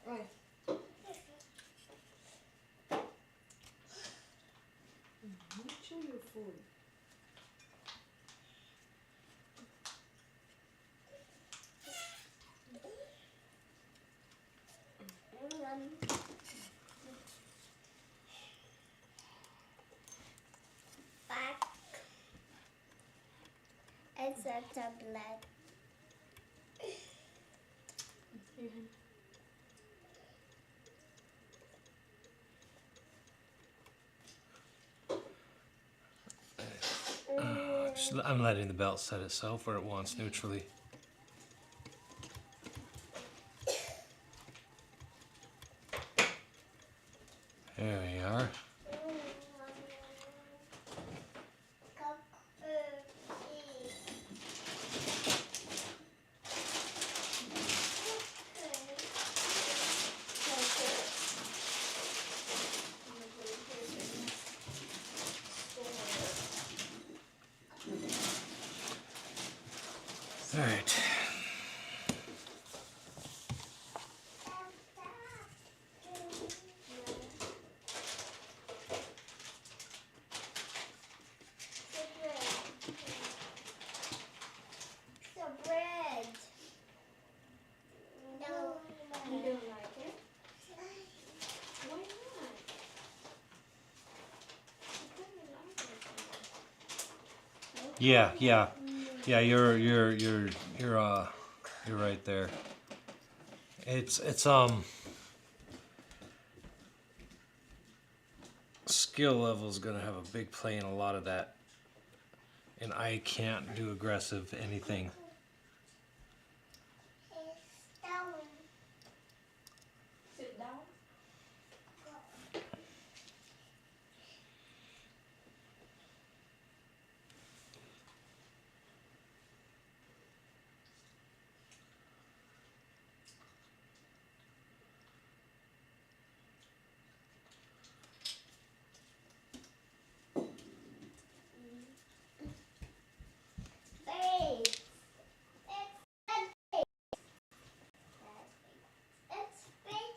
Right. Chew your food. Back. It's a tablet. I'm letting the belt set itself where it wants neutrally. There we are. All right. You don't like it? Why not? You kinda like it. Yeah. You're right there. It's skill level is gonna have a big play in a lot of that, and I can't do aggressive anything. Sit down.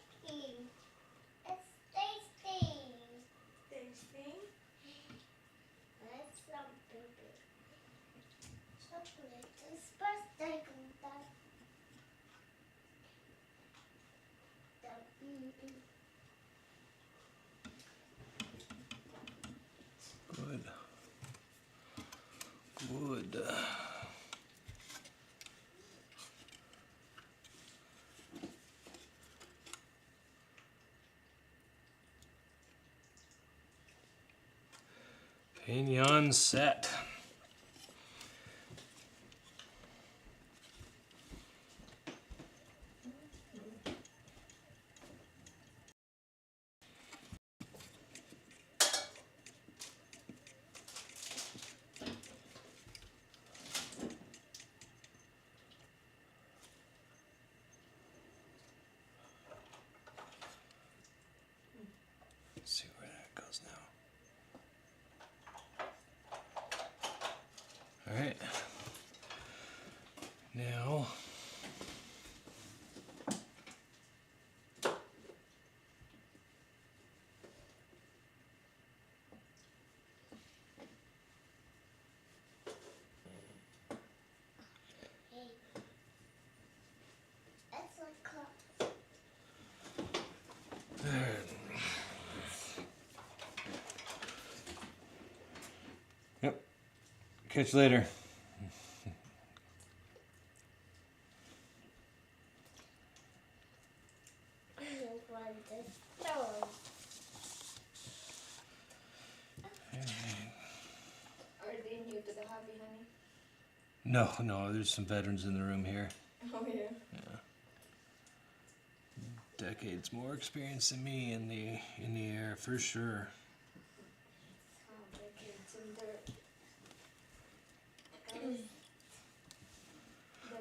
Tasting. Good. Pinion set. Let's see where that goes now. All right. Now, Hey. That's like close. there. Yep. Catch you later. Are they new to the hobby, honey? No, no, there's some veterans in the room here. Oh yeah. Decades more experience than me in the air for sure. Oh, the kids in there.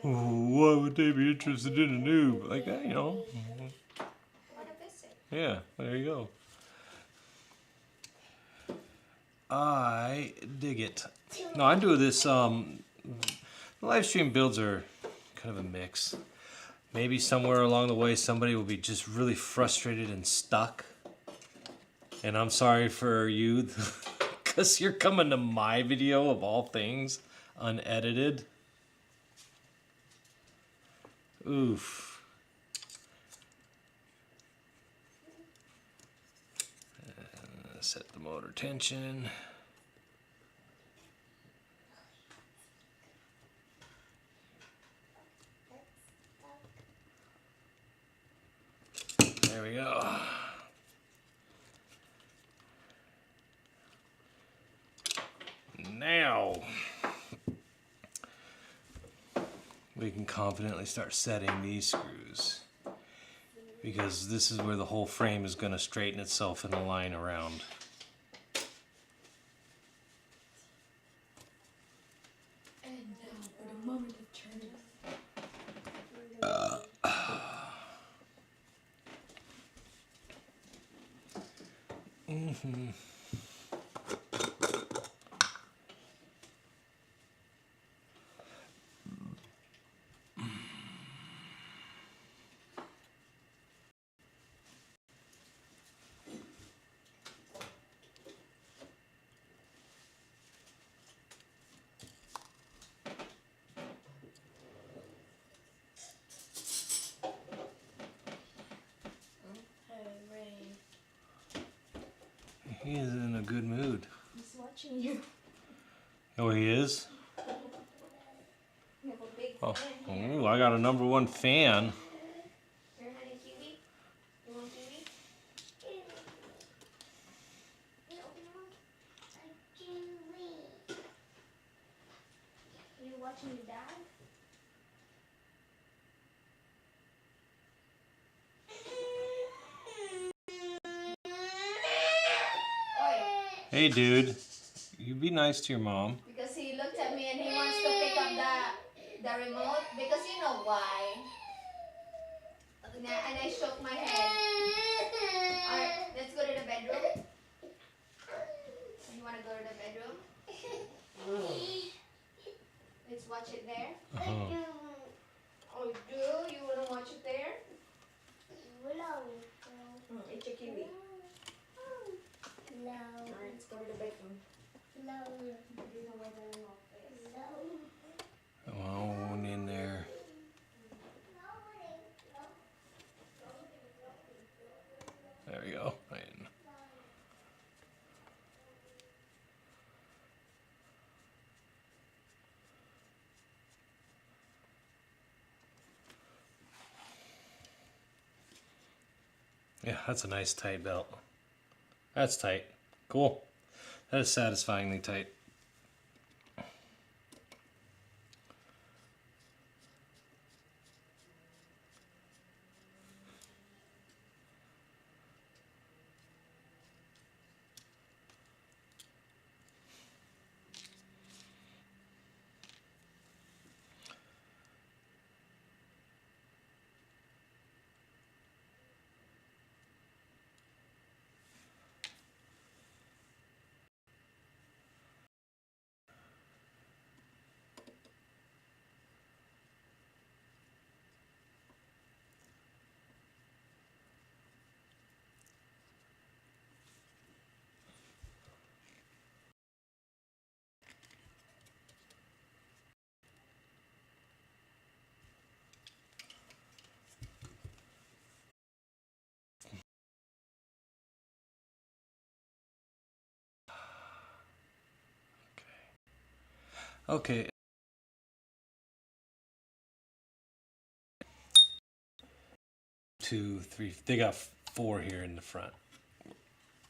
Why would they be interested in a noob? Like that, you know? What a visit. Yeah, there you go. I dig it. No, I do this. Live stream builds are kind of a mix. Maybe somewhere along the way somebody will be just really frustrated and stuck. And I'm sorry for you, because you're coming to my video of all things, unedited. Oof. Set the motor tension. There we go. Now we can confidently start setting these screws, because this is where the whole frame is going to straighten itself in a line around. And now for the moment of truth. He is in a good mood. He's watching you. Oh, he is? You have a big Oh, fan here. ooh, I got a #1 fan. Here, honey, kiwi. You want kiwi? Are you watching your dad? Oi. Hey, dude. You be nice to your mom. Because he looked at me and he wants to pick up the remote. Because you know why. And I shook my head. Alright, let's go to the bedroom. You want to go to the bedroom? Let's watch it there. Oh, do you want to watch it there? It's a kiwi. Alright, let's go to the bedroom. Do you know where the remote is? Oh, one in there. There we go. Right in. Yeah, that's a nice tight belt. That's tight. Cool. That is satisfyingly tight. Okay. 2, 3. They got 4 here in the front.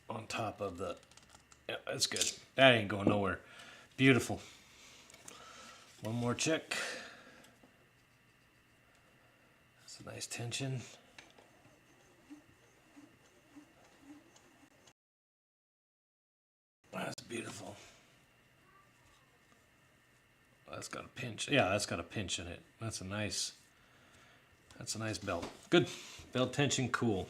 On top of the. Yeah, that's good. That ain't going nowhere. Beautiful. One more check. That's a nice tension. That's beautiful. That's got a pinch. Yeah, that's got a pinch in it. That's a nice belt. Good. Belt tension, cool.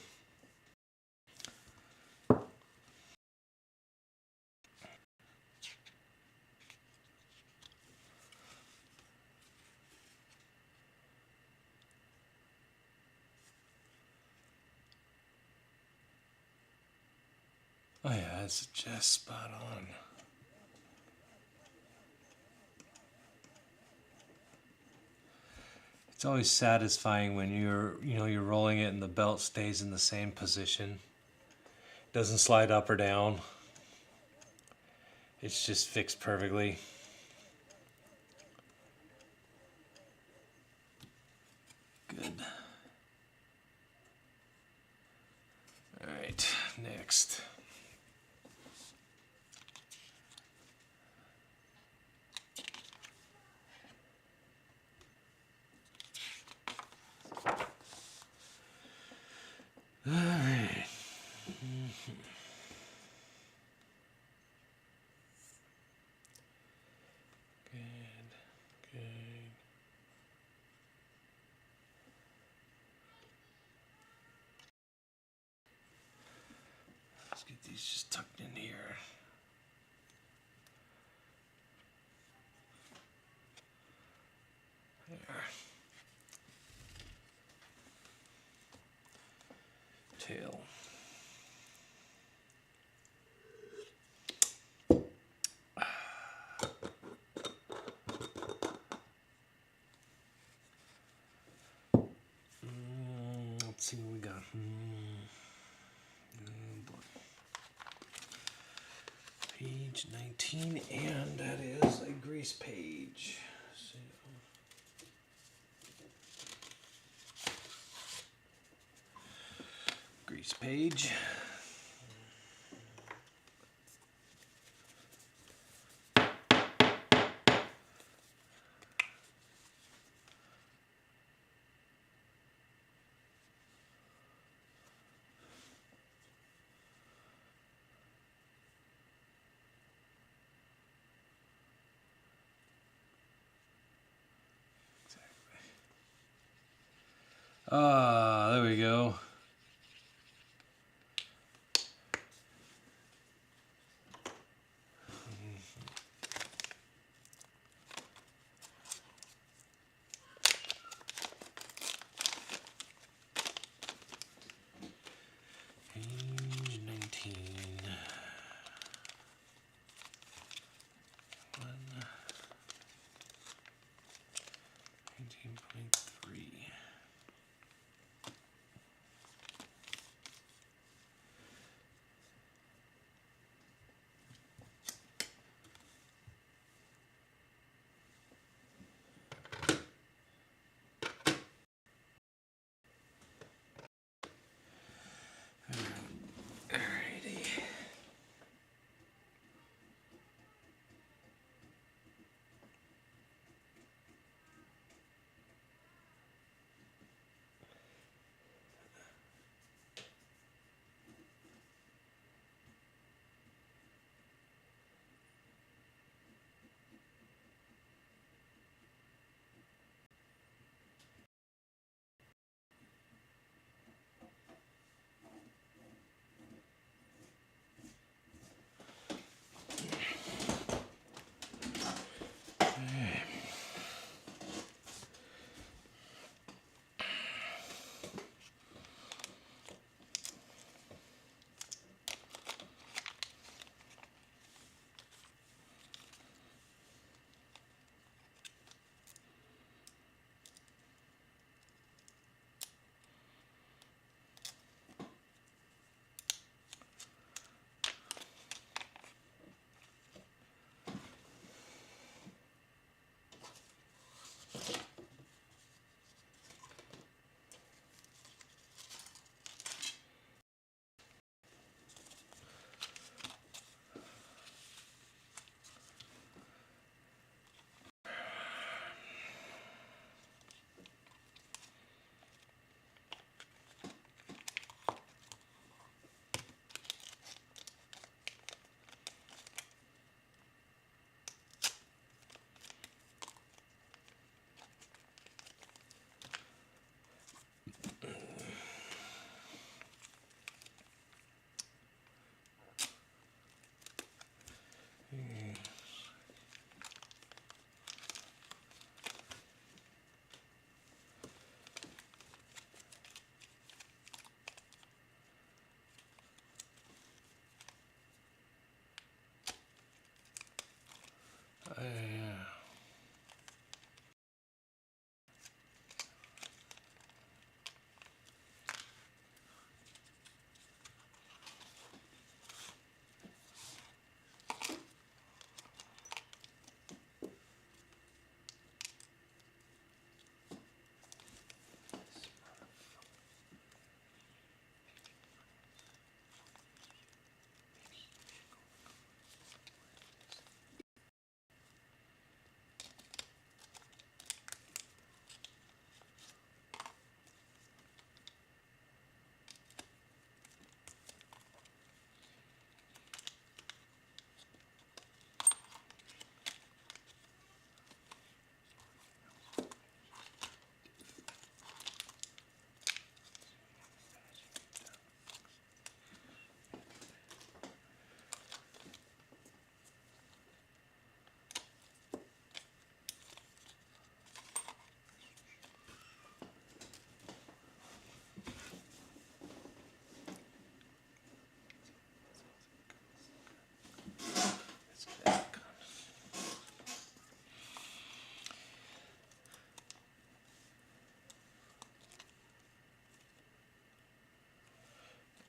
Oh yeah, that's just spot on. It's always satisfying when you're rolling it and the belt stays in the same position. Doesn't slide up or down. It's just fixed perfectly. Good. All right, next. All right. Good. Good. Let's get these just tucked in here. There. Tail. Let's see what we got. Oh boy. Page 19, and that is a grease page. So, grease page. There we go. Page 19. 19.3.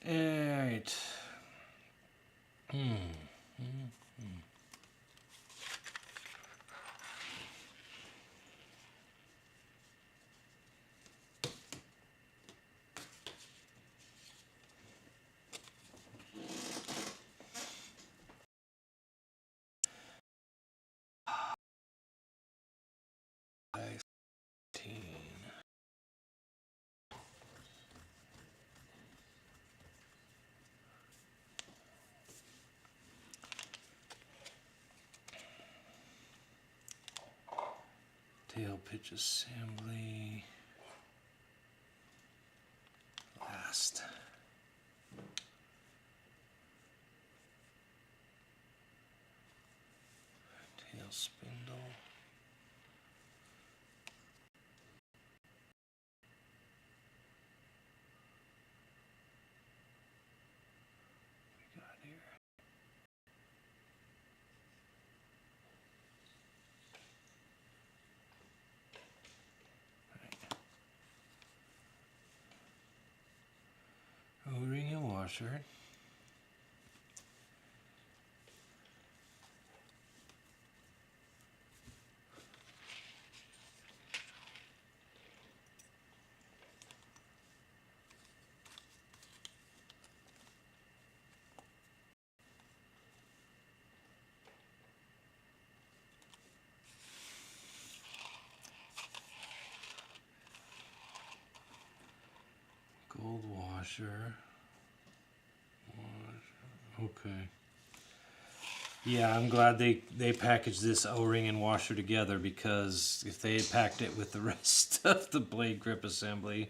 Alright. Tail pitch assembly. Last. Tail spindle. We got here. O-ring and washer. Gold washer. Okay. Yeah, I'm glad they packaged this O-ring and washer together, because if they had packed it with the rest of the blade grip assembly,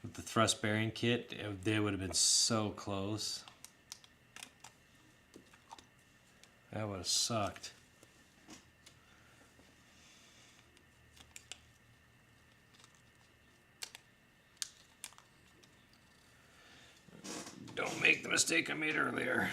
with the thrust bearing kit, they would have been so close. That would have sucked. Don't make the mistake I made earlier.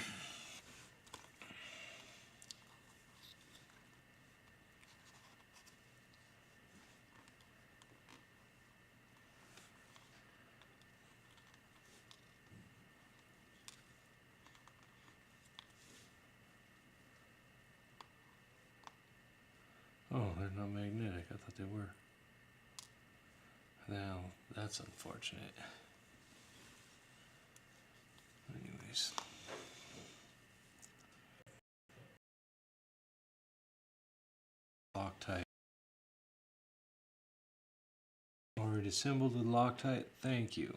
Oh, they're not magnetic. I thought they were. Now, that's unfortunate. Anyways. Loctite. Already assembled with Loctite. Thank you.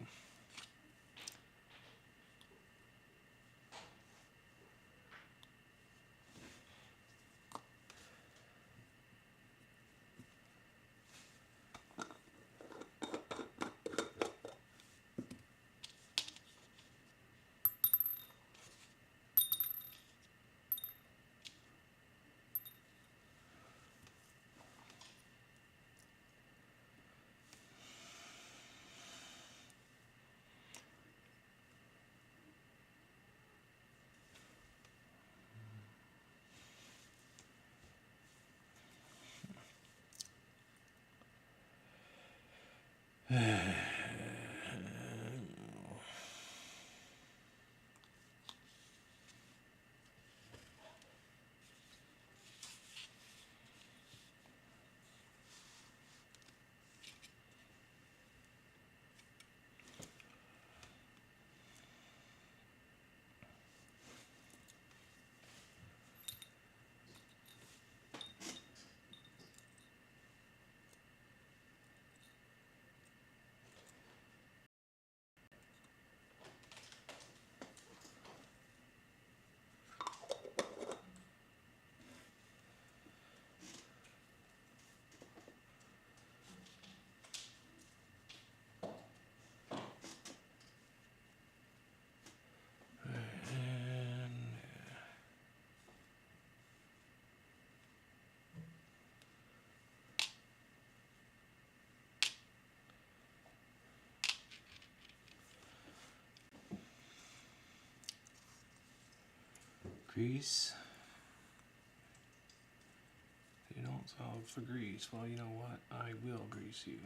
Grease. You don't solve for grease. Well, you know what? I will grease you.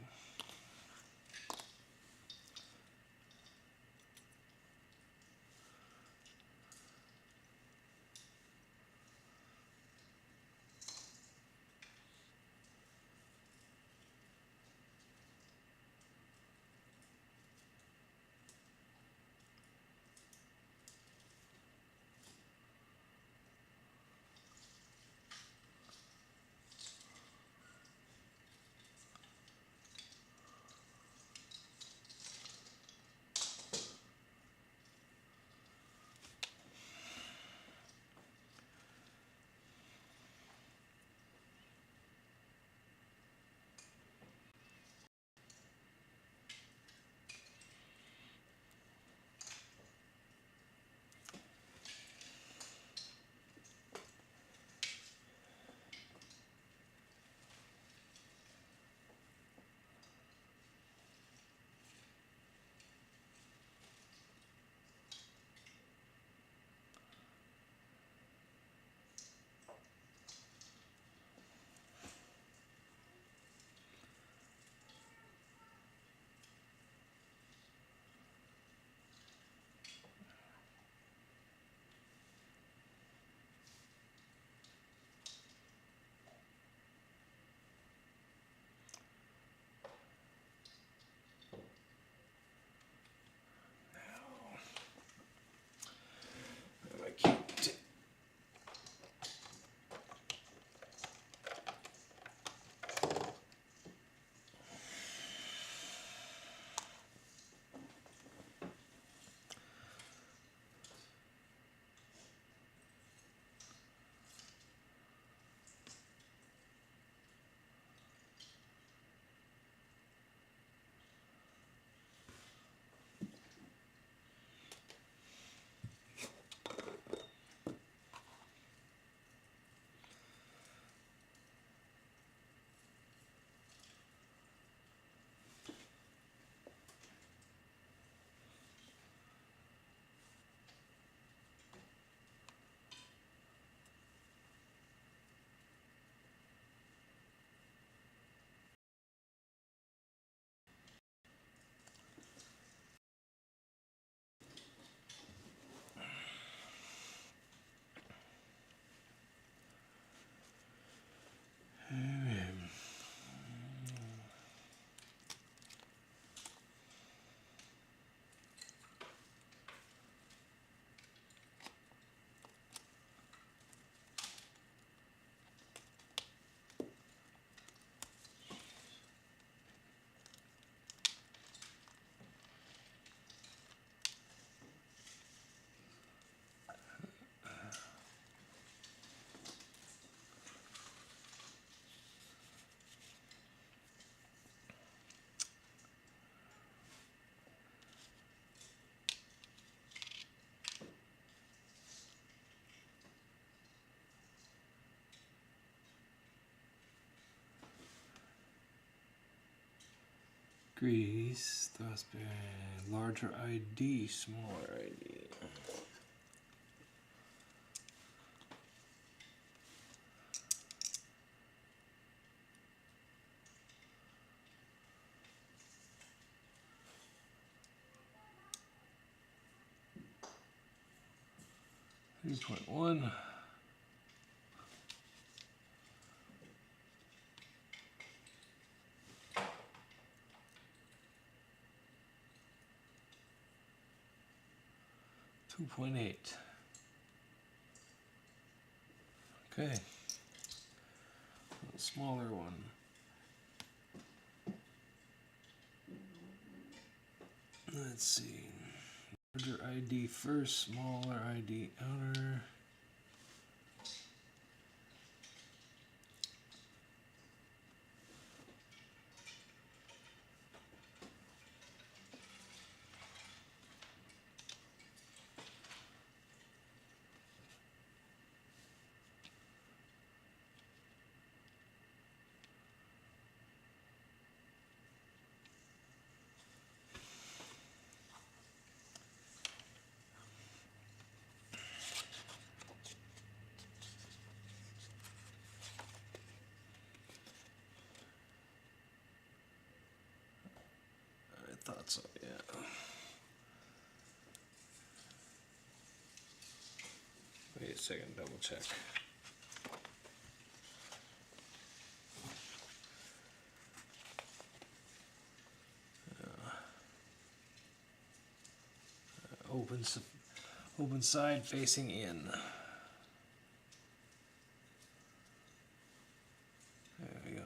Grease, thrustbearing, larger ID, smaller ID. 3.1. $2.8. Okay. A smaller one. Let's see. Larger ID first, smaller ID outer. I thought so, yeah. Wait a second, double check. Open side facing in. There we go.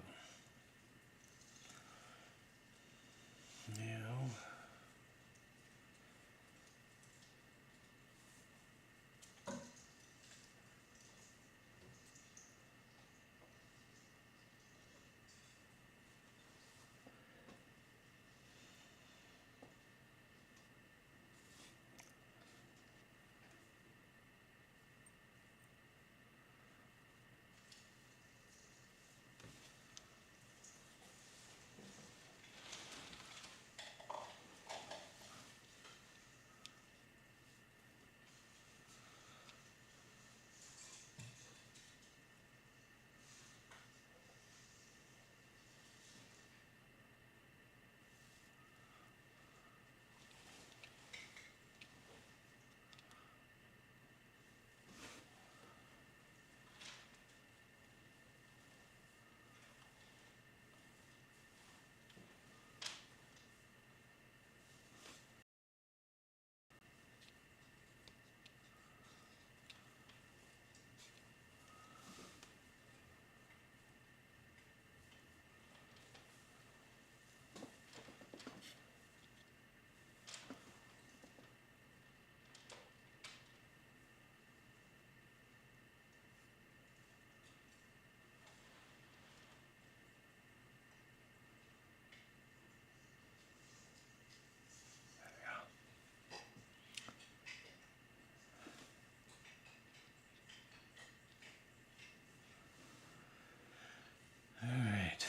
Now, all right.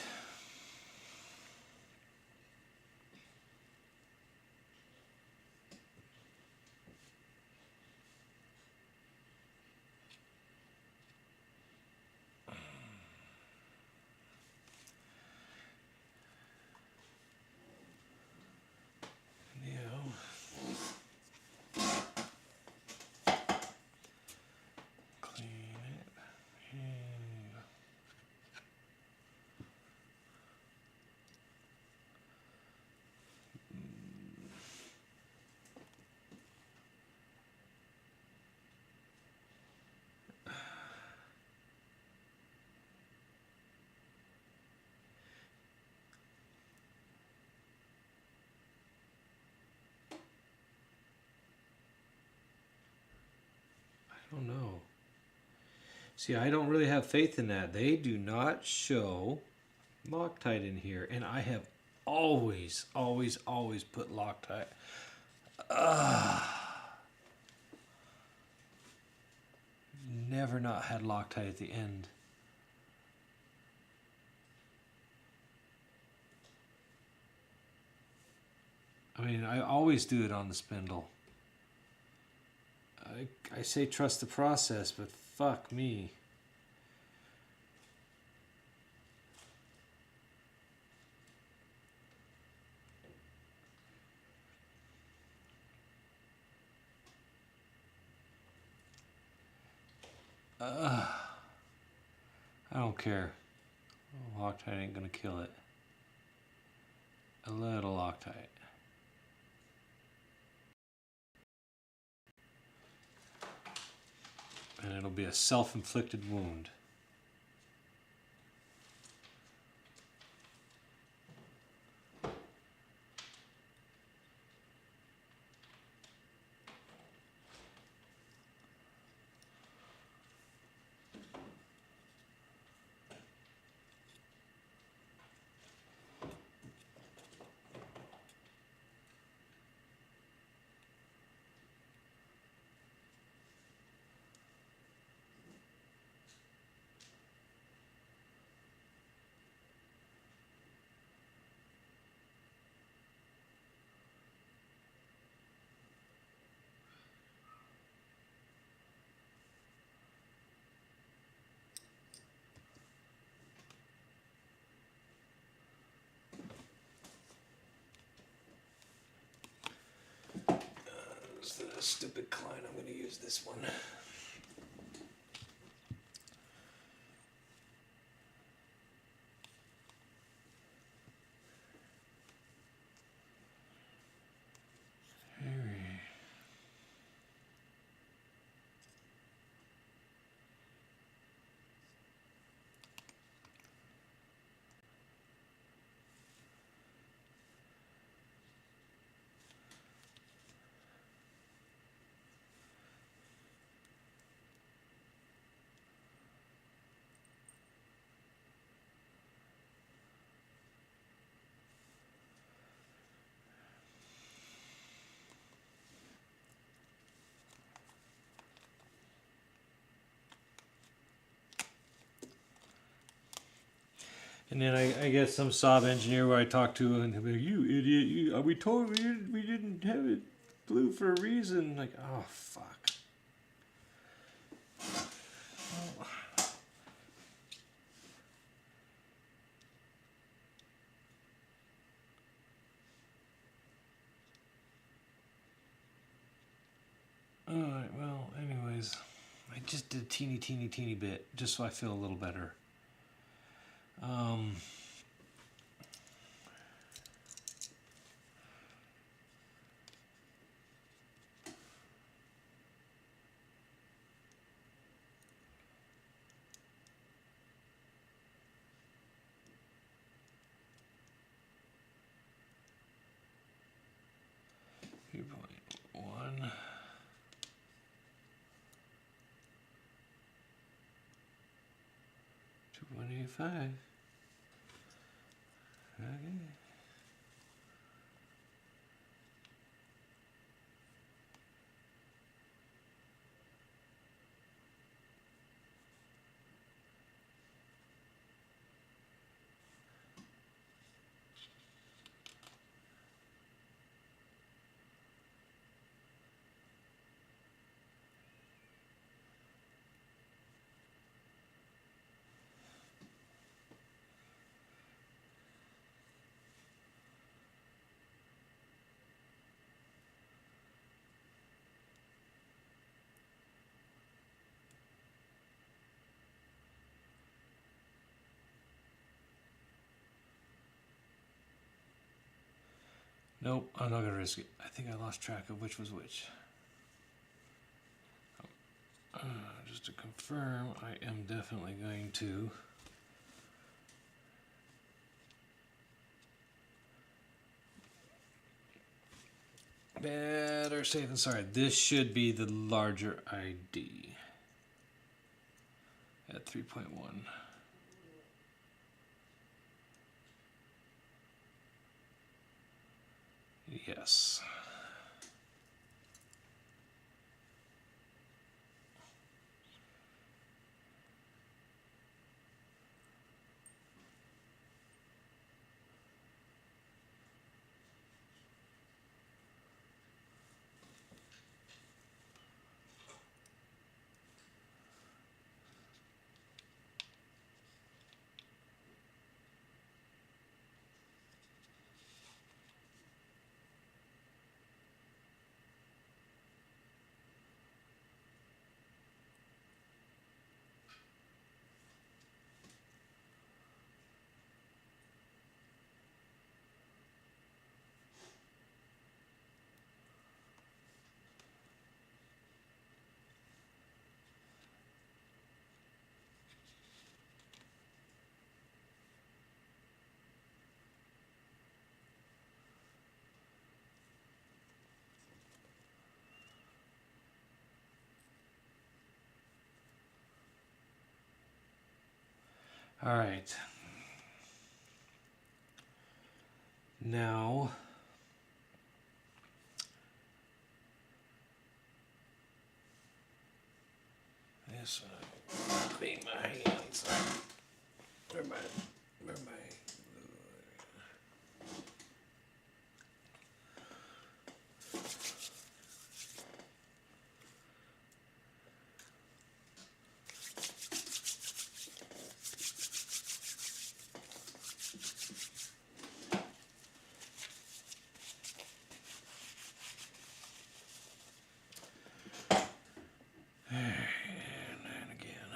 Now, clean it. And I don't know. See, I don't really have faith in that. They do not show Loctite in here, and I have always, always, always put Loctite. Never not had Loctite at the end. I mean, I always do it on the spindle. I say trust the process, but fuck me. I don't care. Loctite ain't gonna kill it. A little Loctite. And it'll be a self-inflicted wound. Instead of a stupid Klein, I'm going to use this one. And then I get some SAB engineer where I talk to, and they'll be like, "You idiot! We told we didn't have it blue for a reason." Like, oh fuck. All right. Well, anyways, I just did a teeny bit just so I feel a little better. 3.1. 2.85. Okay. Nope, I'm not gonna risk it. I think I lost track of which was which. Just to confirm, I am definitely going to better safe than sorry. This should be the larger ID at 3.1. Yes. All right. Now, this one, clean my hands. Where am I? And then again.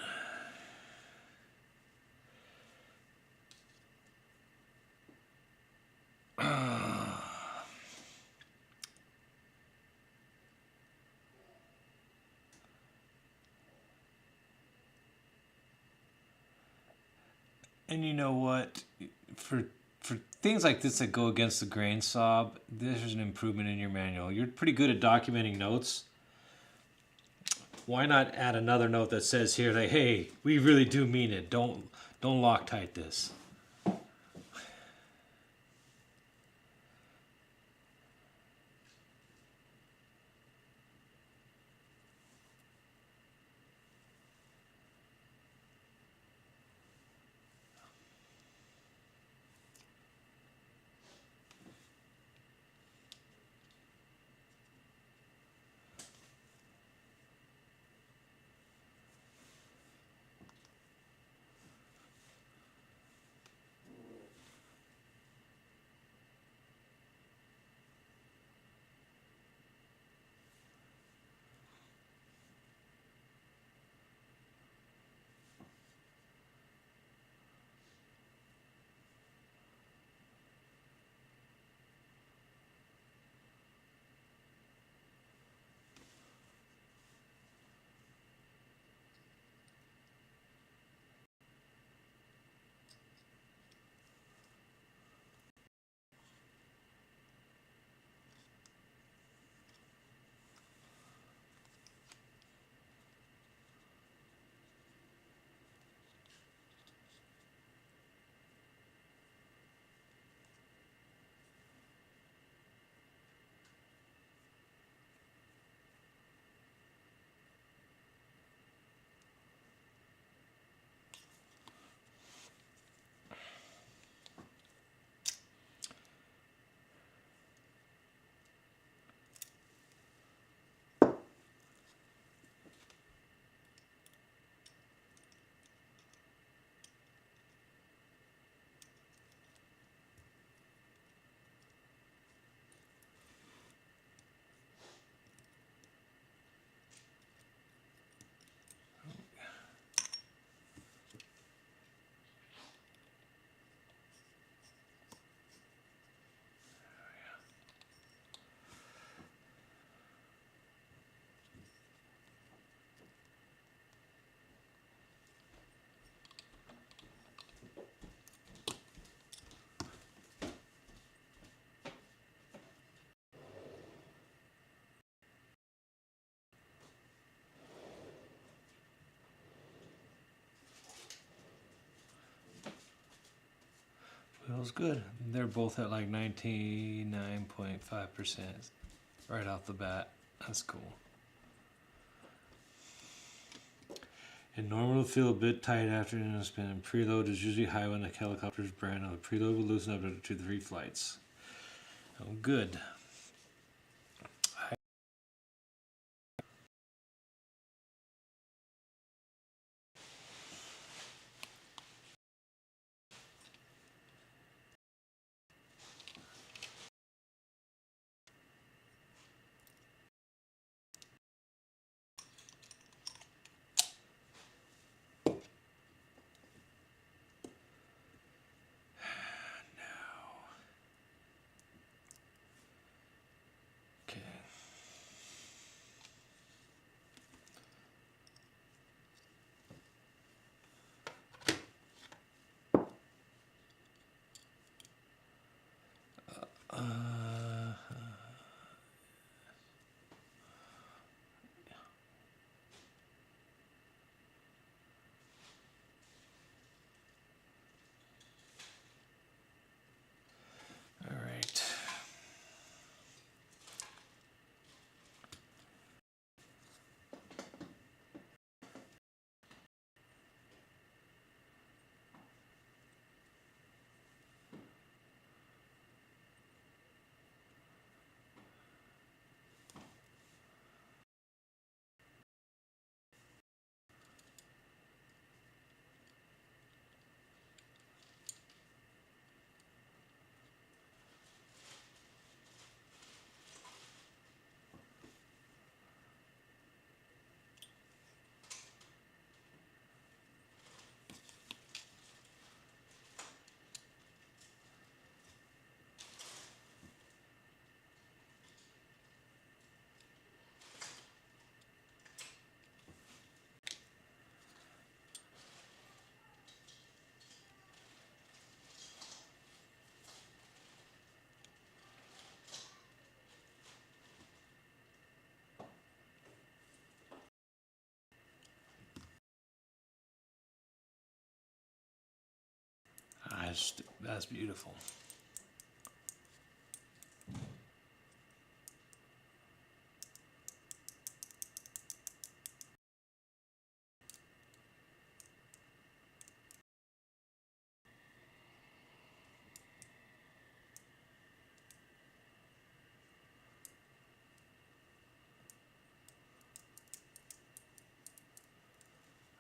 And you know what? For things like this that go against the grain, Sob, there's an improvement in your manual. You're pretty good at documenting notes. Why not add another note that says here, like, hey, we really do mean it. Don't Loctite this. Feels good. They're both at like 99.5% right off the bat. That's cool. And normal will feel a bit tight after an spin. Preload is usually high when the helicopter's brand on the preload will loosen up after 2 to 3 flights. Oh, good. That's beautiful.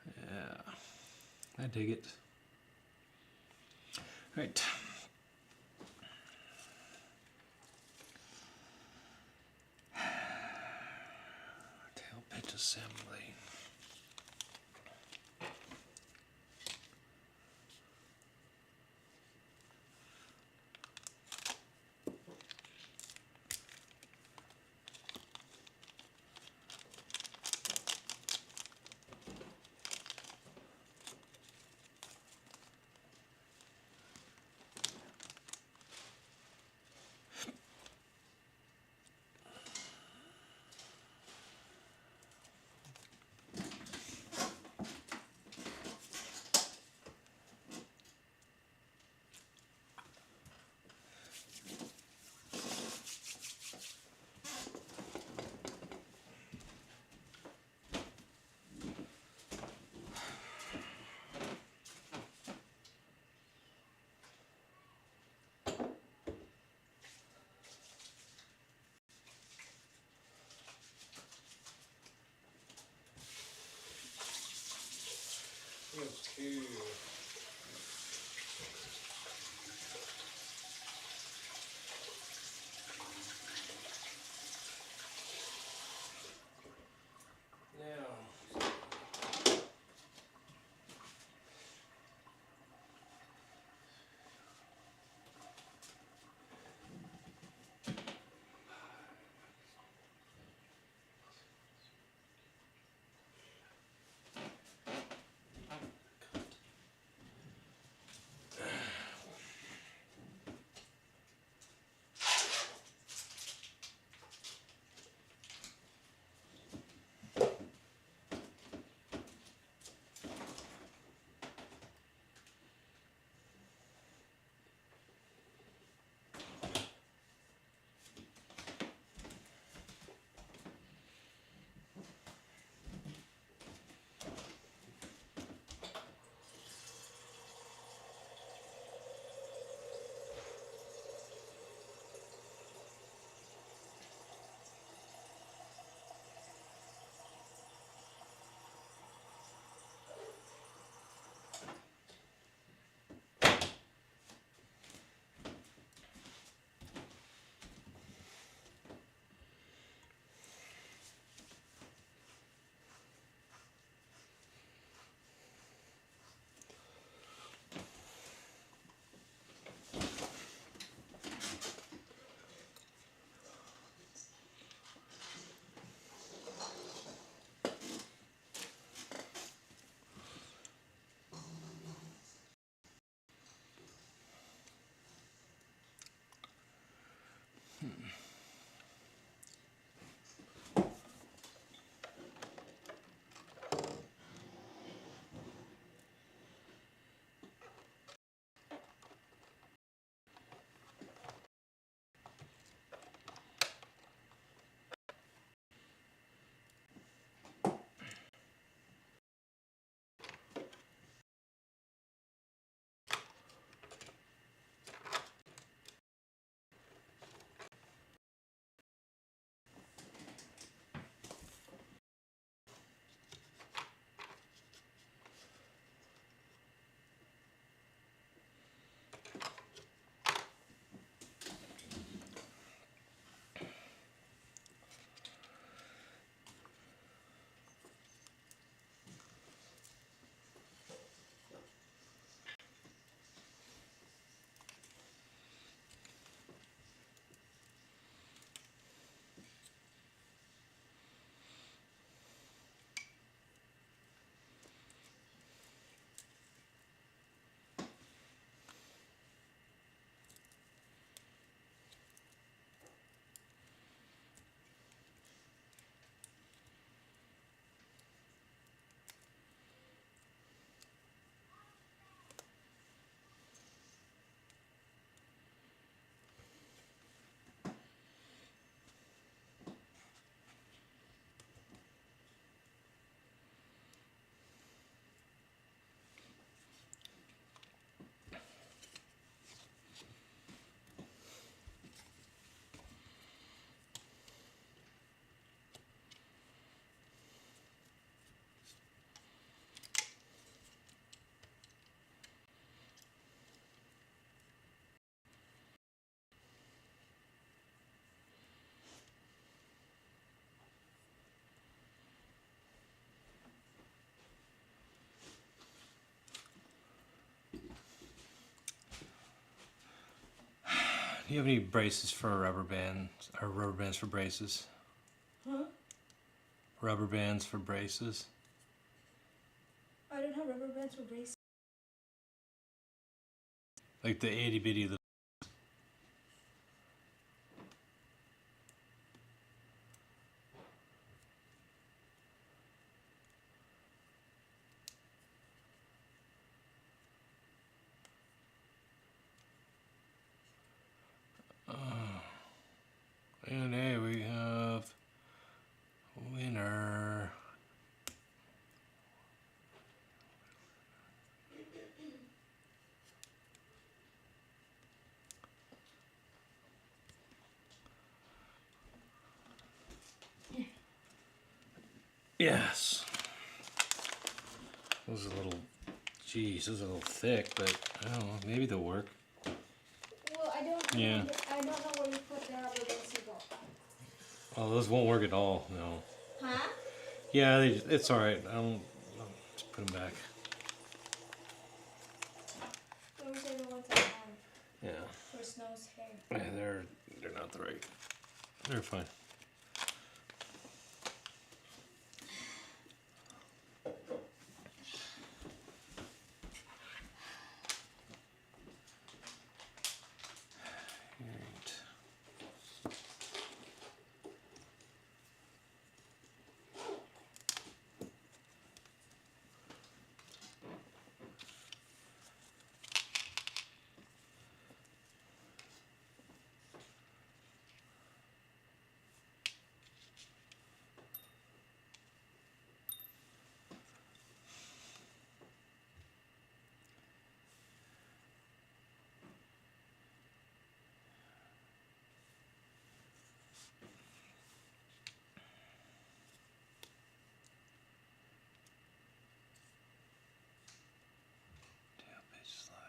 Yeah, I dig it. Right. Tail pitch assembly. You have any braces for a rubber band or rubber bands for braces? Huh? Rubber bands for braces? I don't have rubber bands for braces. Like the itty bitty little. And hey, we have winner. Yes. Those are a little, geez, those are a little thick, but I don't know, maybe they'll work. Well, I don't. Yeah. I don't know where you put the rubber bands to go. Oh, those won't work at all, no. Huh? Yeah, it's alright. I'll just put them back. Those are the ones I have Yeah. for Snow's hair. Yeah, they're not the right. They're fine. Alright. Tail pitch slider.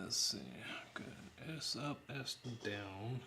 Let's see. Good. S up, S down.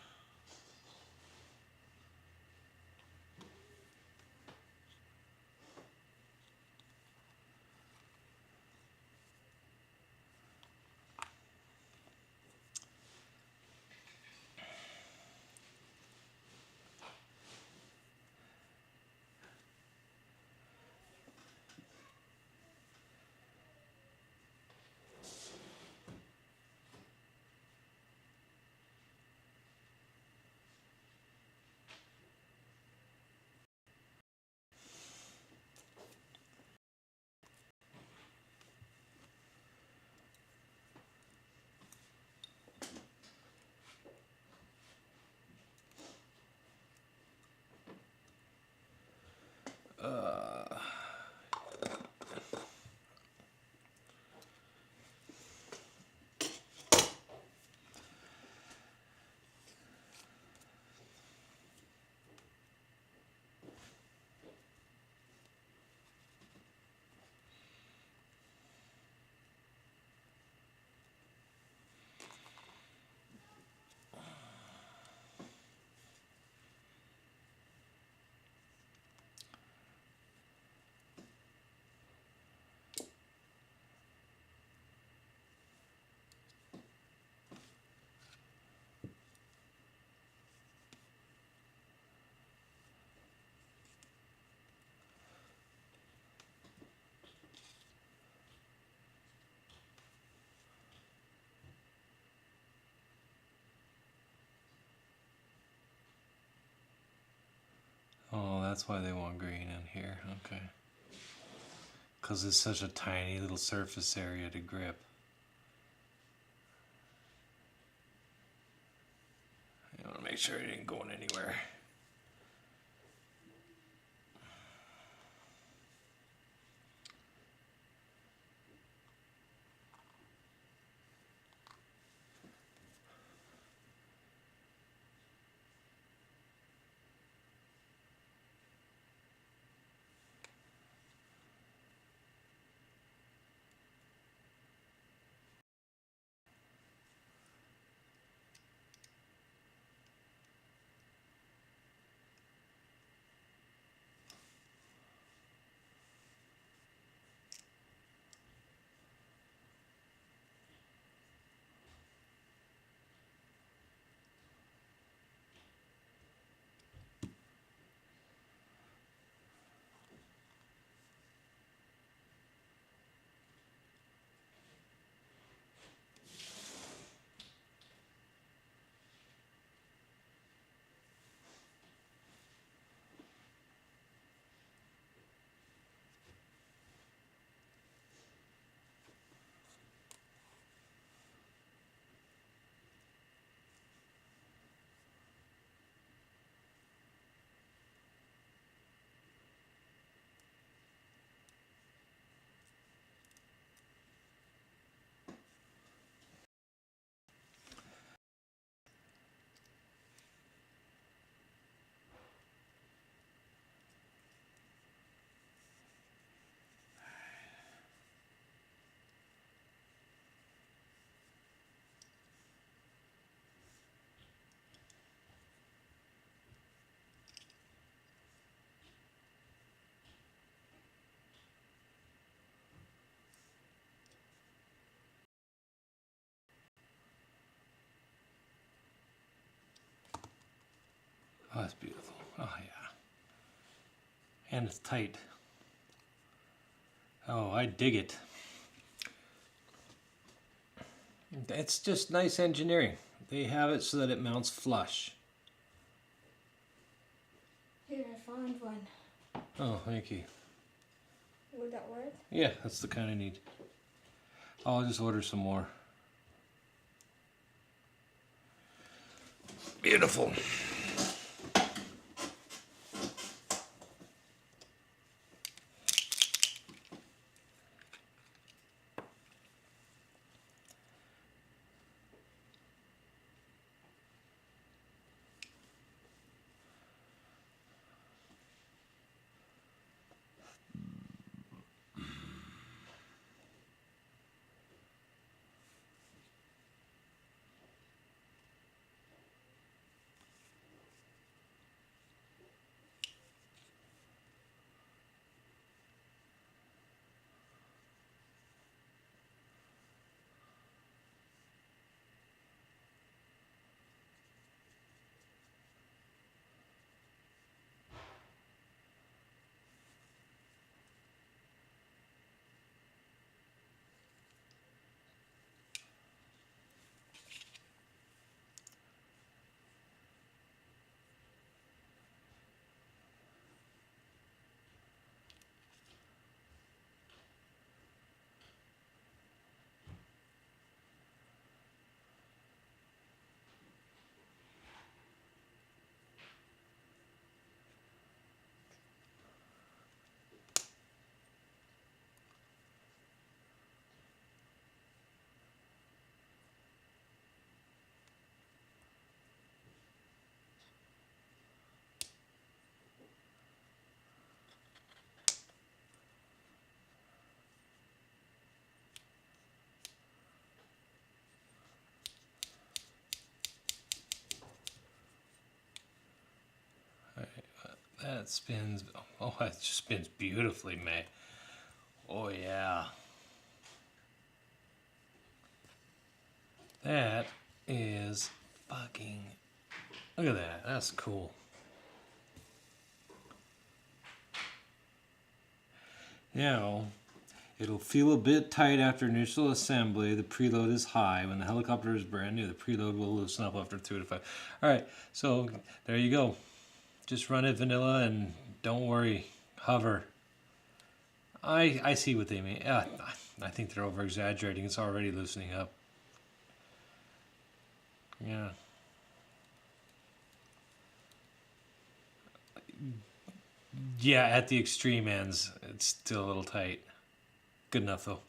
that's why they want green in here. Okay. Because it's such a tiny little surface area to grip. I want to make sure it ain't going anywhere. Oh, that's beautiful. Oh, yeah. And it's tight. Oh, I dig it. It's just nice engineering. They have it so that it mounts flush. Here, I found one. Oh, thank you. Would that work? Yeah, that's the kind I need. I'll just order some more. Beautiful. That spins. Oh, that just spins beautifully, May. Oh, yeah. That is fucking. Look at that. That's cool. Now, it'll feel a bit tight after initial assembly. The preload is high. When the helicopter is brand new, the preload will loosen up after 2 to 5. All right, so there you go. Just run it vanilla and Don't worry. Hover. I see what they mean. I think they're over exaggerating. It's already loosening up. Yeah. Yeah, at the extreme ends, it's still a little tight. Good enough though.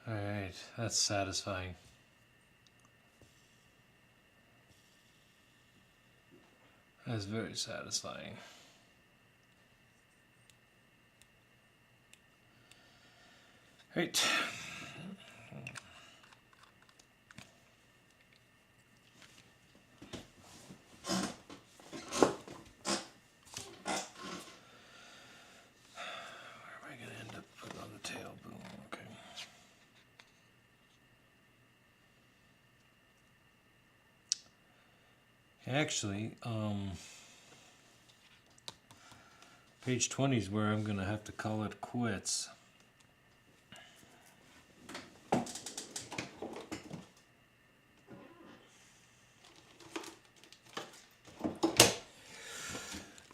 All right, that's satisfying. That's very satisfying. Right. Where am I going to end up putting on the tail? Boom. Okay. Actually, page 20 is where I'm going to have to call it quits.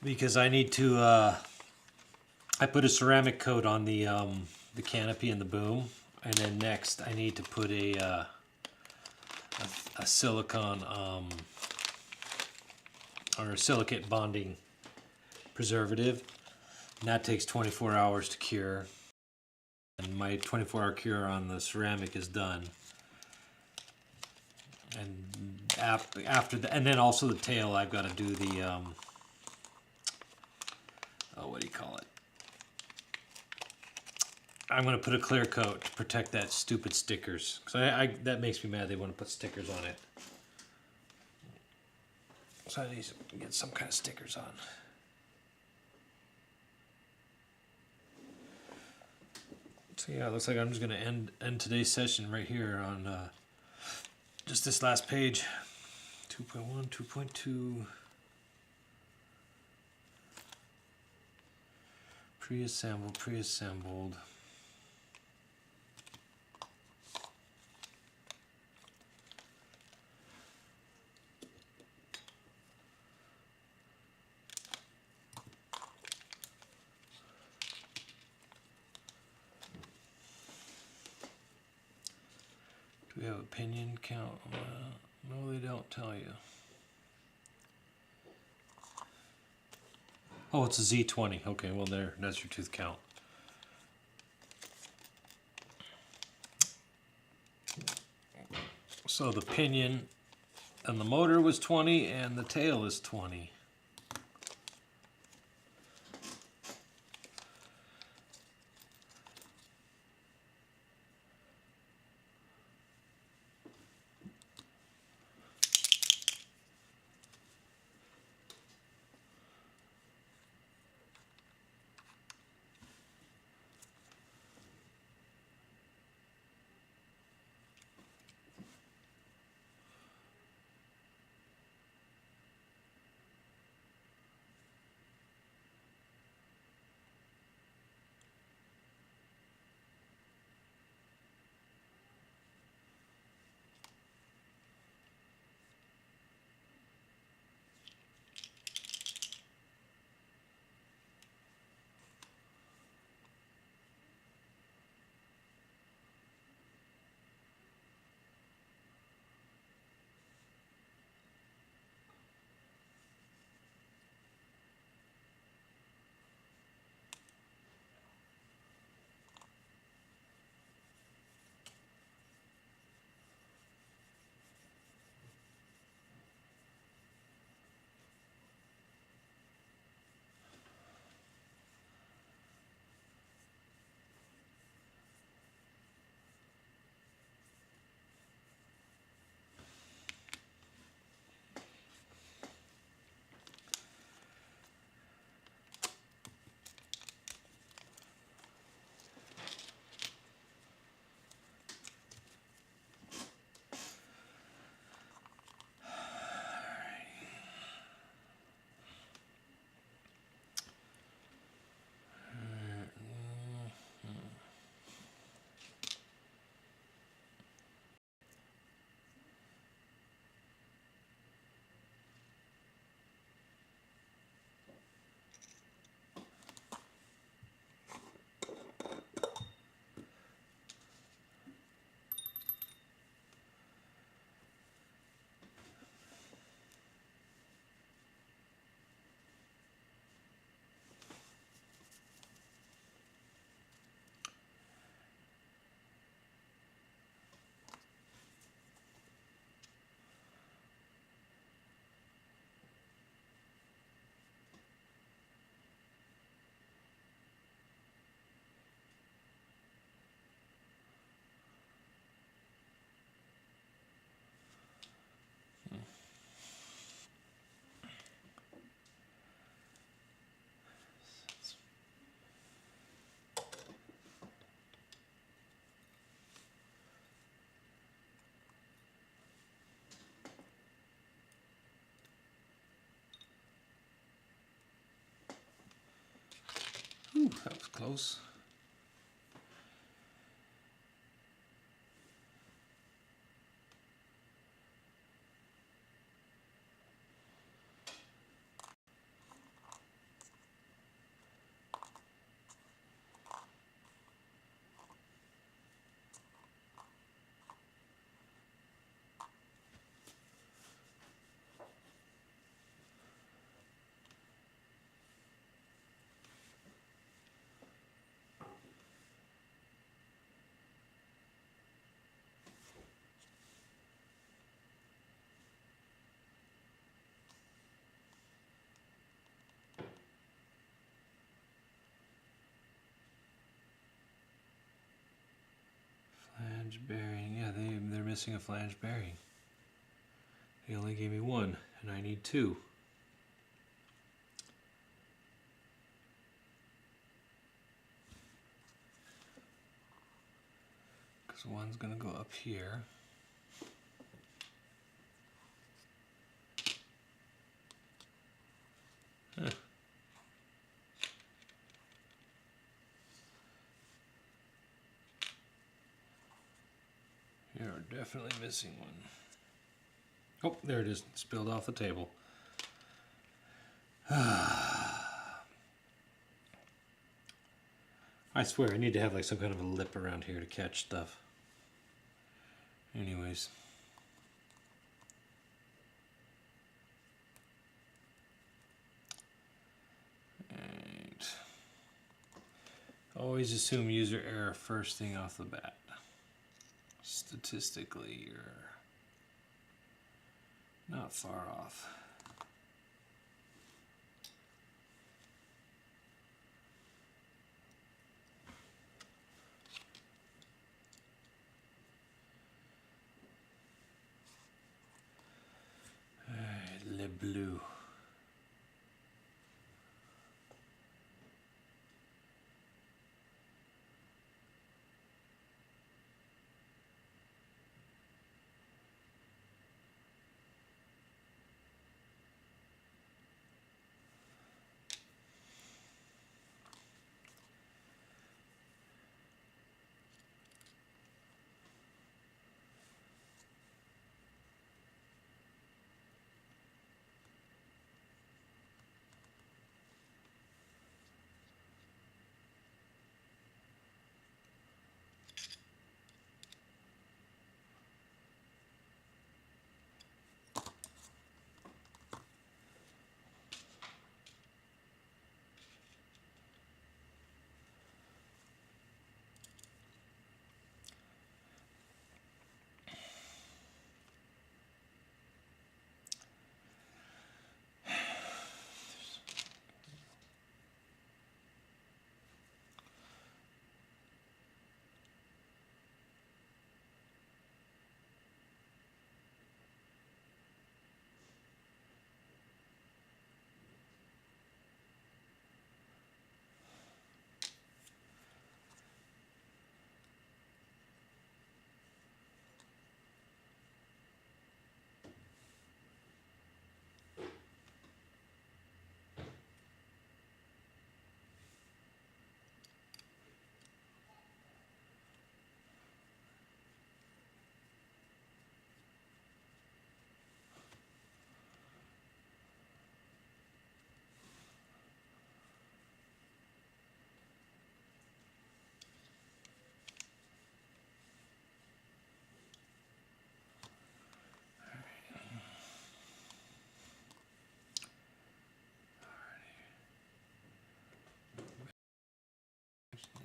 Because I need to, I put a ceramic coat on the canopy and the boom, and then next I need to put a silicone or a silicate bonding preservative, and that takes 24 hours to cure. And my 24-hour cure on the ceramic is done. And after that, and then also the tail, I've got to do the oh, what do you call it? I'm going to put a clear coat to protect that stupid stickers. Because that makes me mad they want to put stickers on it. So I need to get some kind of stickers on. So yeah, it looks like I'm just going to end today's session right here on just this last page. 2.1, 2.2. Pre-assembled. Do we have opinion count? No, they don't tell you. Oh, it's a Z20. Okay, well that's your tooth count. So the pinion and the motor was 20 and the tail is 20. Whew, that was close. Flange bearing, yeah, they're missing a flange bearing. They only gave me one, and I need two. Because one's gonna go up here. Huh. You're definitely missing one. Oh, there it is. Spilled off the table. I swear, I need to have like some kind of a lip around here to catch stuff. Anyways. Right. Always assume user error first thing off the bat. Statistically, you're not far off. Le bleu.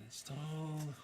Installed.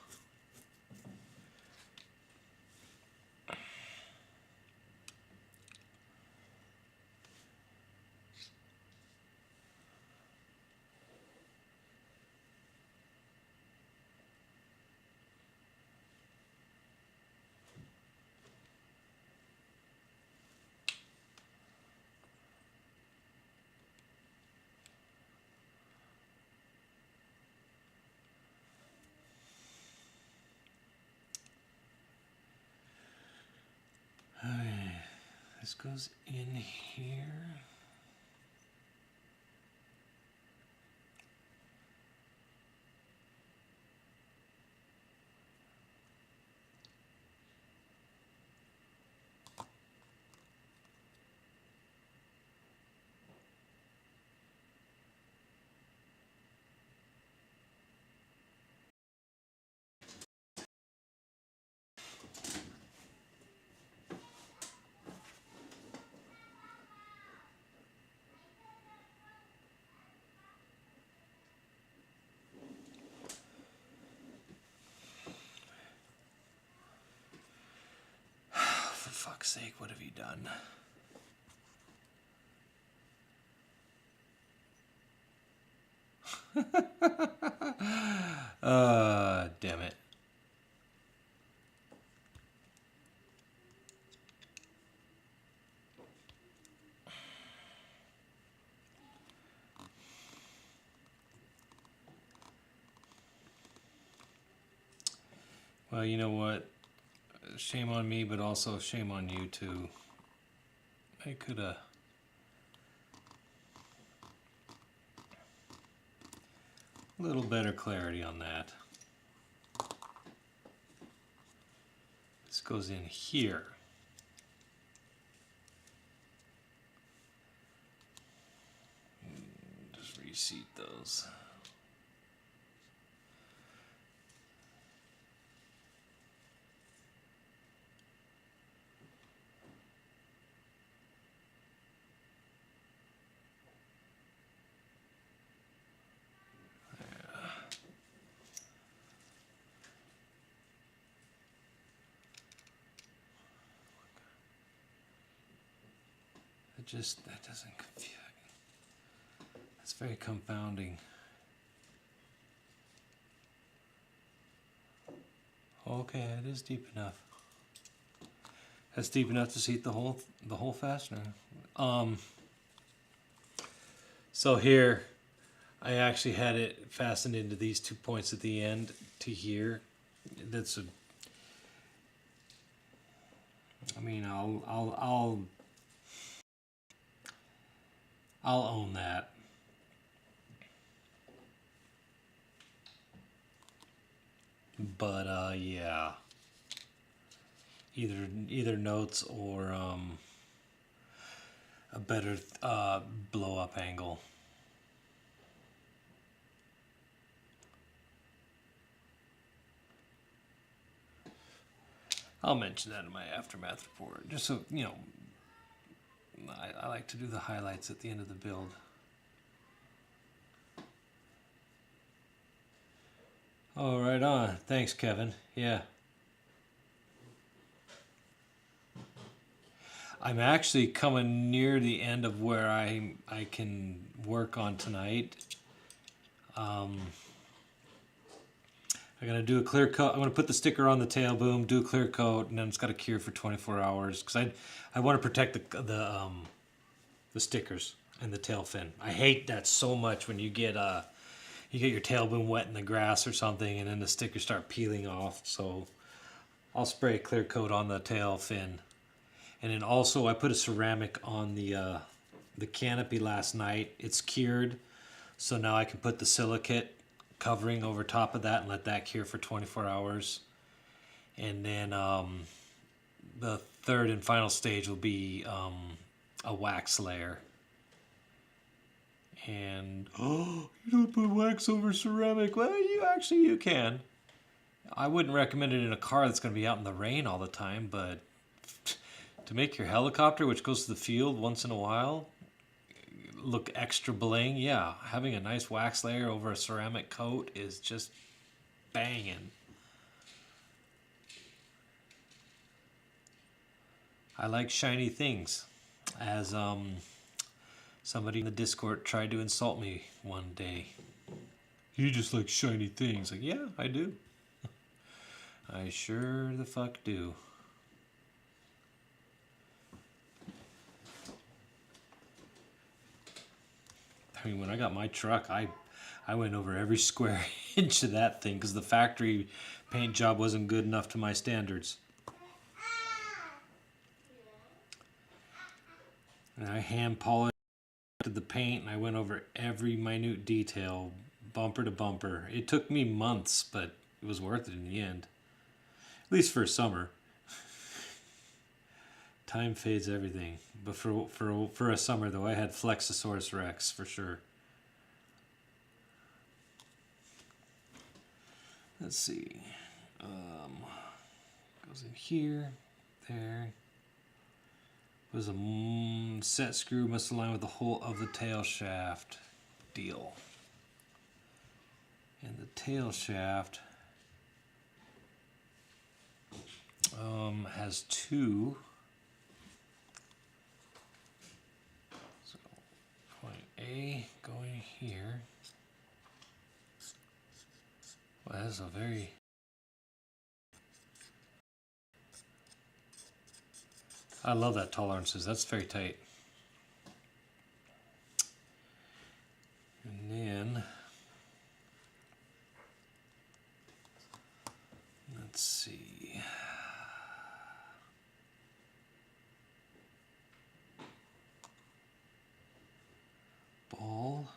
Okay, this goes in here. fuck's sake, what have you done? Damn it. Well, you know what? Shame on me, but also shame on you too. I could have... a little better clarity on that. This goes in here. Just reseat those. That doesn't confuse. That's very confounding. Okay, it is deep enough. That's deep enough to seat the whole fastener. So here, I actually had it fastened into these 2 points at the end to here. That's a. I mean, I'll own that. But yeah. Either notes or a better blow up angle. I'll mention that in my aftermath report, just so you know. I like to do the highlights at the end of the build. Oh, right on. Thanks, Kevin. Yeah. I'm actually coming near the end of where I can work on tonight. I'm gonna do a clear coat. I'm gonna put the sticker on the tail boom, do a clear coat, and then it's got to cure for 24 hours because I want to protect the stickers and the tail fin. I hate that so much when you get your tail boom wet in the grass or something, and then the stickers start peeling off. So I'll spray a clear coat on the tail fin, and then also I put a ceramic on the canopy last night. It's cured, so now I can put the silicate covering over top of that and let that cure for 24 hours. And then the third and final stage will be a wax layer. And you don't put wax over ceramic. Well, you can. I wouldn't recommend it in a car that's going to be out in the rain all the time, but to make your helicopter, which goes to the field once in a while, look extra bling, yeah, having a nice wax layer over a ceramic coat is just banging. I like shiny things. As somebody in the Discord tried to insult me one day. You just like shiny things. Like, yeah, I do. I sure the fuck do. I mean, when I got my truck, I went over every square inch of that thing because the factory paint job wasn't good enough to my standards. And I hand polished the paint, and I went over every minute detail, bumper to bumper. It took me months, but it was worth it in the end. At least for a summer. Time fades everything. But for a summer, though, I had Flexosaurus Rex for sure. Let's see. Goes in here, there. Was a set screw, must align with the whole of the tail shaft deal. And the tail shaft has two Okay, going here. Well, that's a very... I love that tolerances. That's very tight. And then... let's see... ball...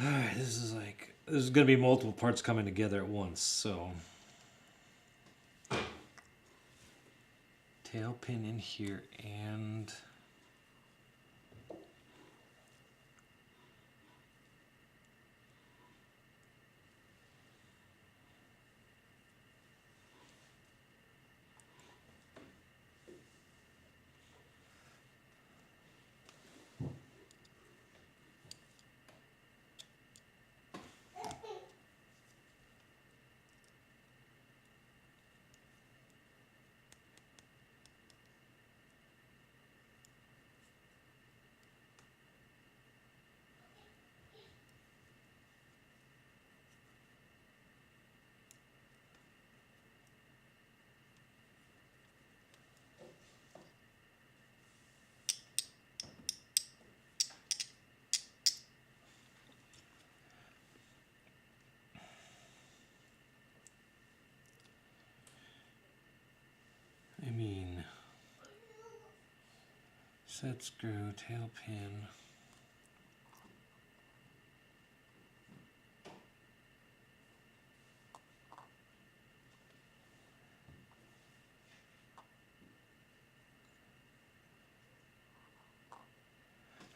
Alright, this is going to be multiple parts coming together at once, so... tail pin in here and... I mean, set screw, tail pin.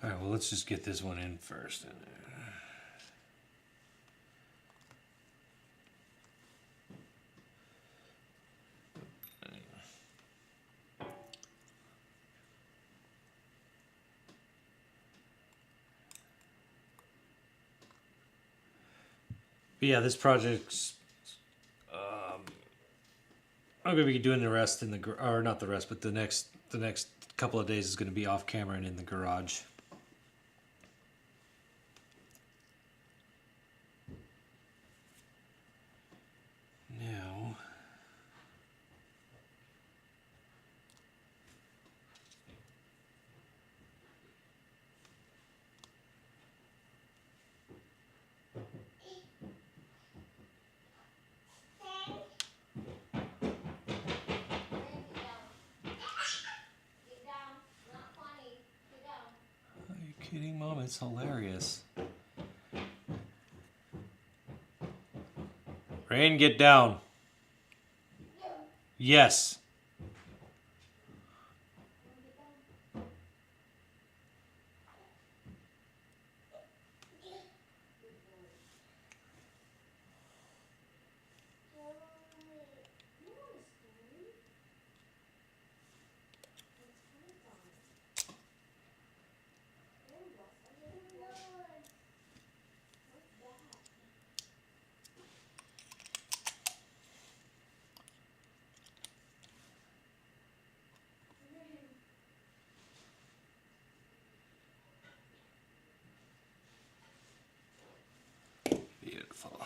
All right, well, let's just get this one in first. But yeah, this project's. I'm gonna be doing the rest in the or not the rest, but the next couple of days is gonna be off camera and in the garage. Now. Are you kidding, Mom? It's hilarious. Rain, get down. Yes. Beautiful.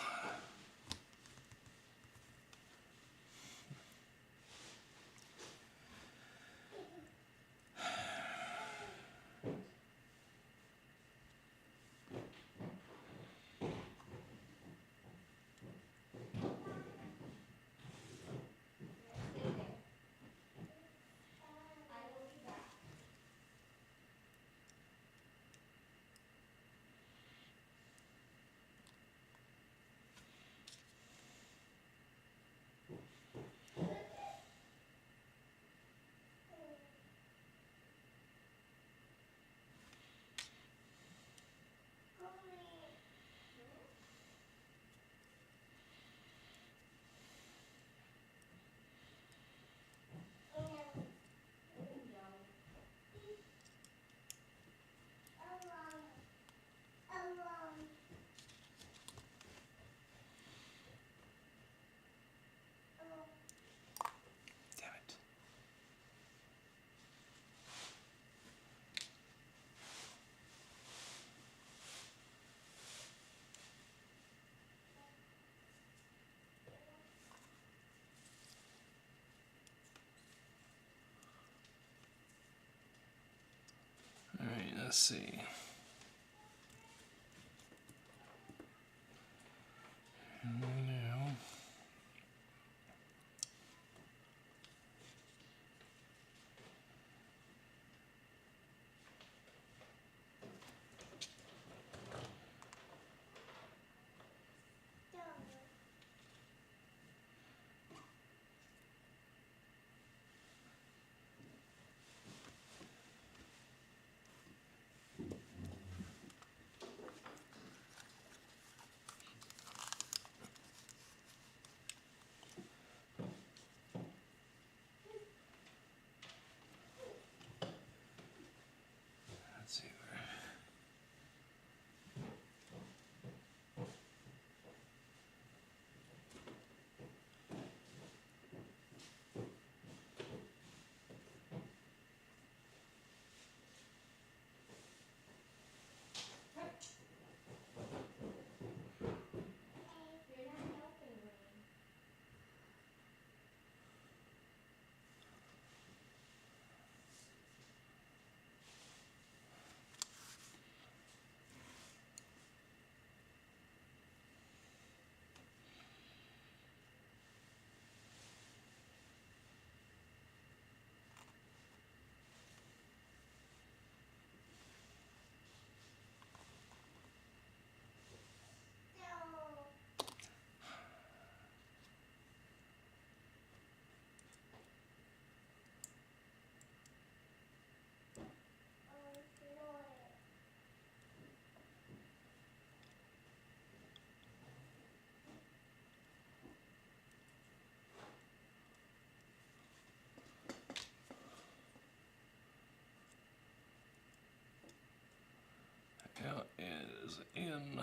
let's see. Now, let's see where. You're not helping me. Now is in.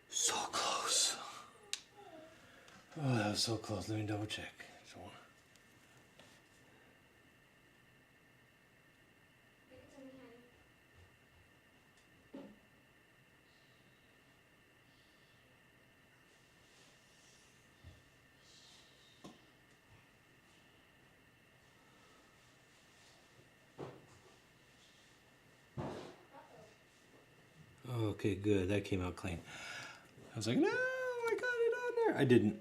So close. Oh, that was so close. Let me double check. So, Give it to me, honey. okay, good. That came out clean. I was like, no, I got it on there. I didn't.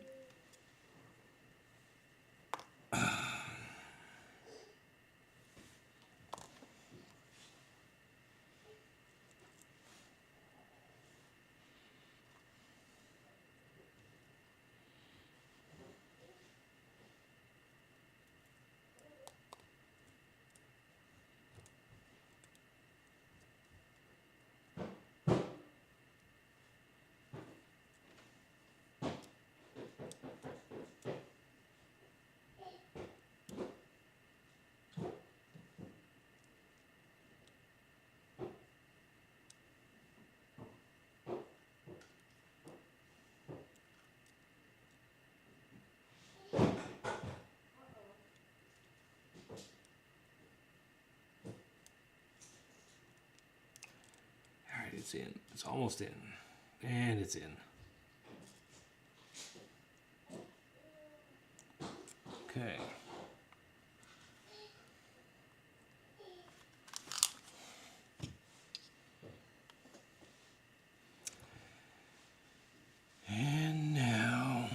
All right, it's in. It's almost in. And it's in. Okay. And now.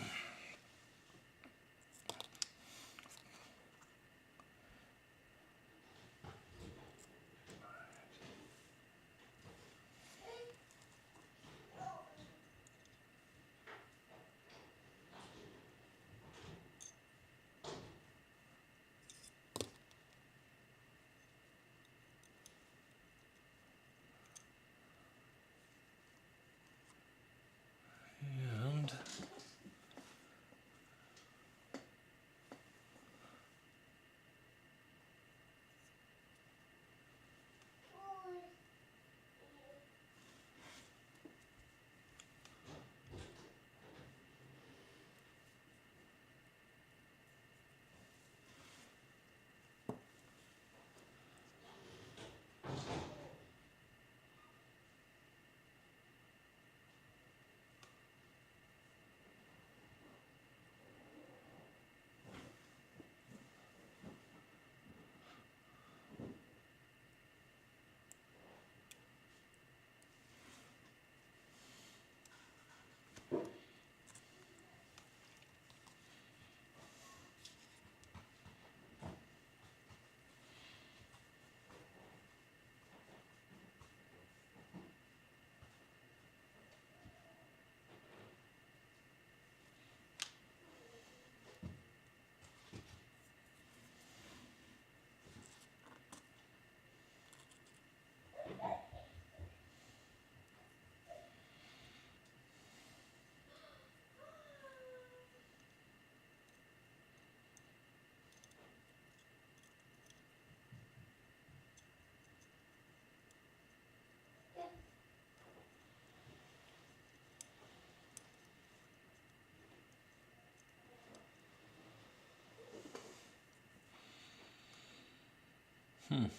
Goblin.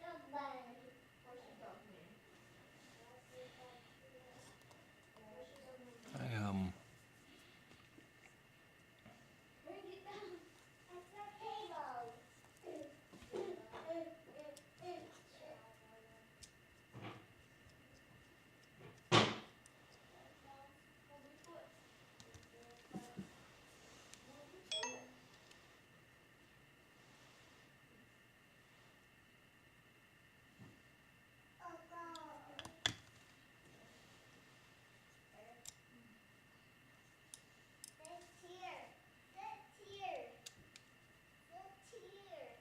Goblin. I Bring it down. It's the table. Oh God. Sit here. Sit here. Sit here. Sit here.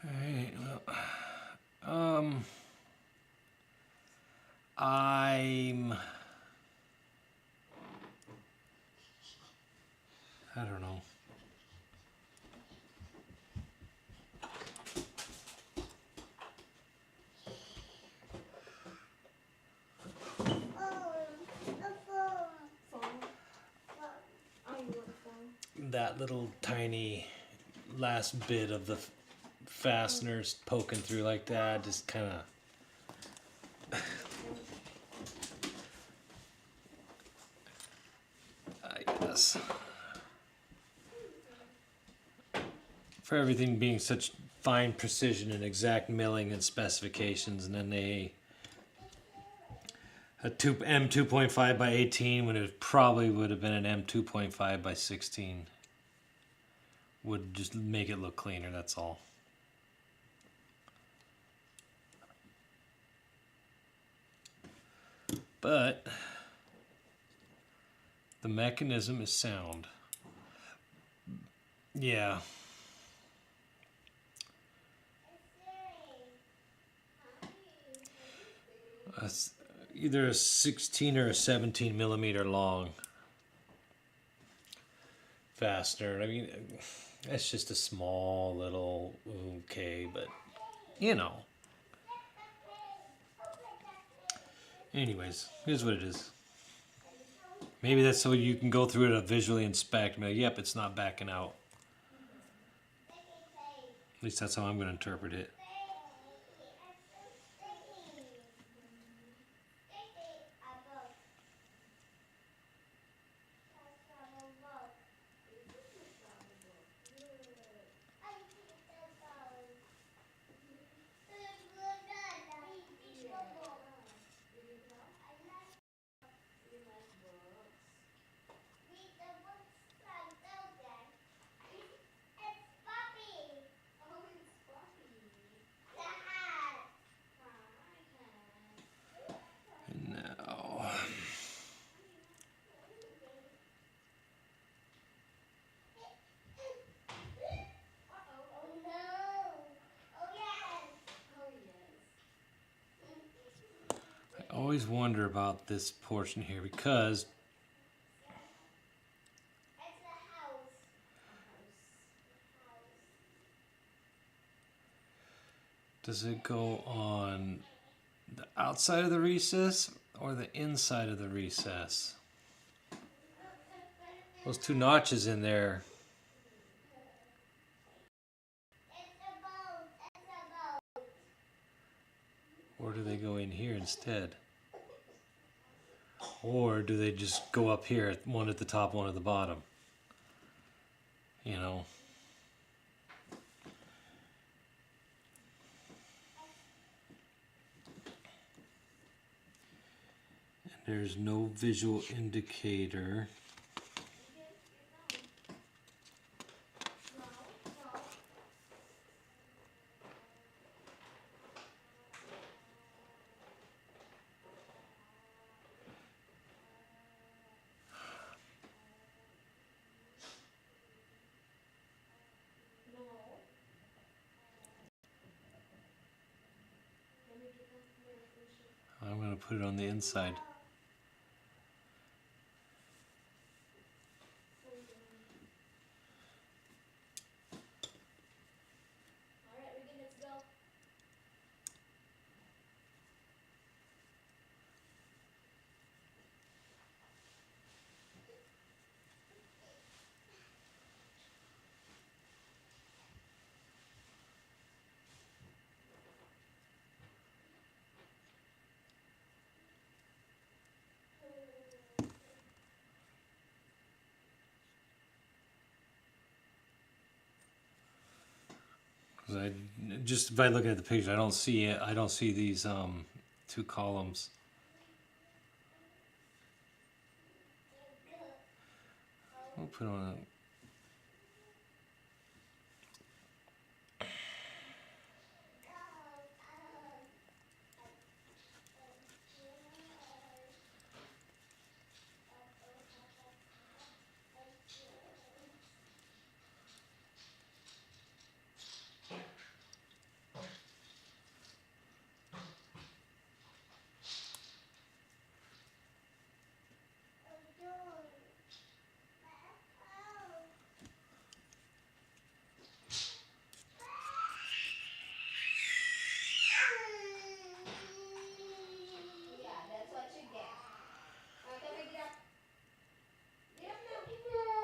Alright, well, I don't know. Phone. Oh, you want a phone? That little tiny last bit of the fasteners poking through like that just kind of I guess for everything being such fine precision and exact milling and specifications, and then a M2.5 by 18 when it probably would have been an M2.5 by 16 would just make it look cleaner, that's all. But the mechanism is sound. Yeah. Either a 16 or a 17 millimeter long fastener. I mean, that's just a small little okay, but you know. Anyways, here's what it is. Maybe that's so you can go through it and visually inspect. And be like, yep, it's not backing out. At least that's how I'm going to interpret it. And now, I always wonder about this portion here because does it go on the outside of the recess or the inside of the recess? Those two notches in there. Or do they go in here instead? Or do they just go up here, one at the top, one at the bottom? You know? And there's no visual indicator. I'm going to put it on the inside. 'Cause I just if I look at the picture, I don't see it. I don't see these two columns. We'll put on a. Yeah, that's what you get. Come here, get up. Get up now.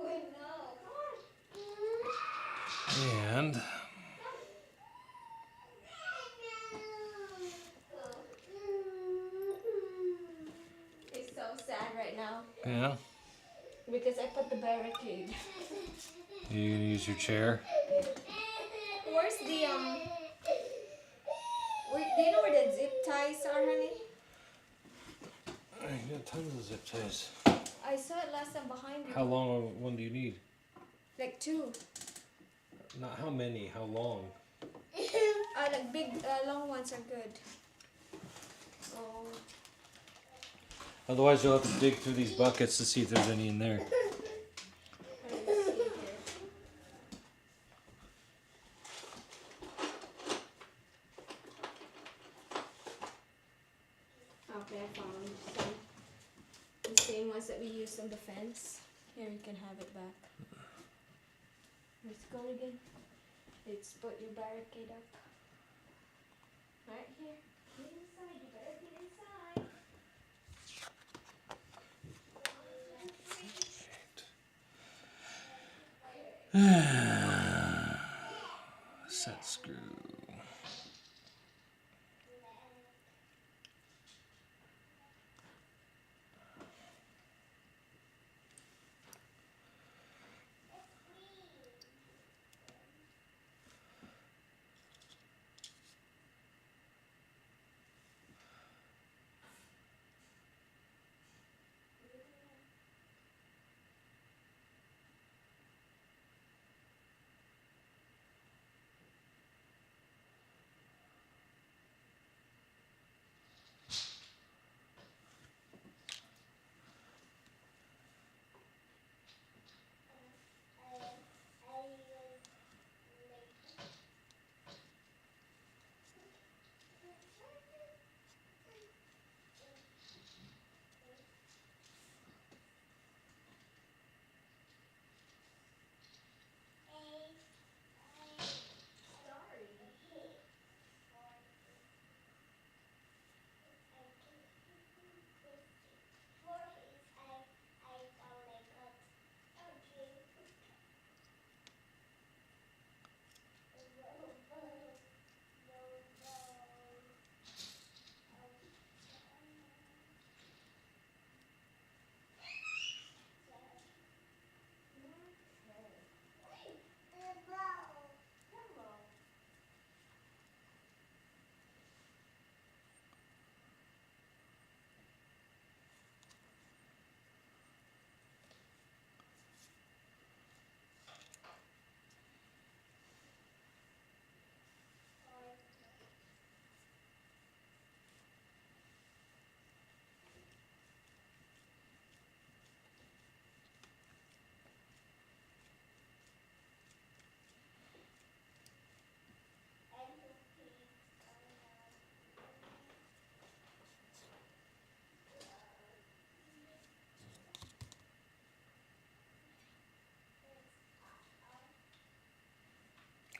Oh no, come on. And He's so sad right now yeah, because I put the barricade. you gonna use your chair? Where's the do you know where the zip ties are, honey? You got tons of zip ties. I saw it last time behind you. How long of one do you need? Like 2. Not how many. How long? Like big, long ones are good. Oh. Otherwise, you'll have to dig through these buckets to see if there's any in there. Let me see here. Okay, I found some. The same ones that we used on the fence. Here, you can have it back. Let's go again. Let's put your barricade up. Right here. Get inside. You better get inside. Set screw.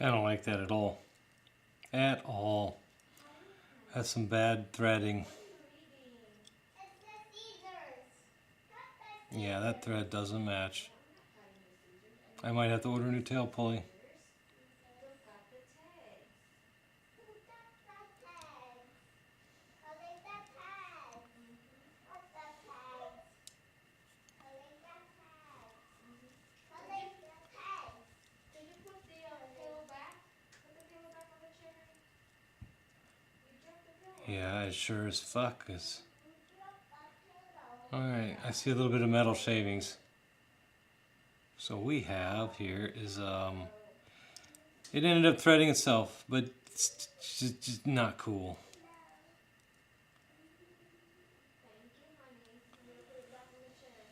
I don't like that at all. At all. That's some bad threading. Yeah, that thread doesn't match. I might have to order a new tail pulley. Did you put the pillow back? sure as fuck is. Alright, I see a little bit of metal shavings. So what we have here is it ended up threading itself, but it's just not cool. Thank you, honey. I'm gonna put it back in the chair.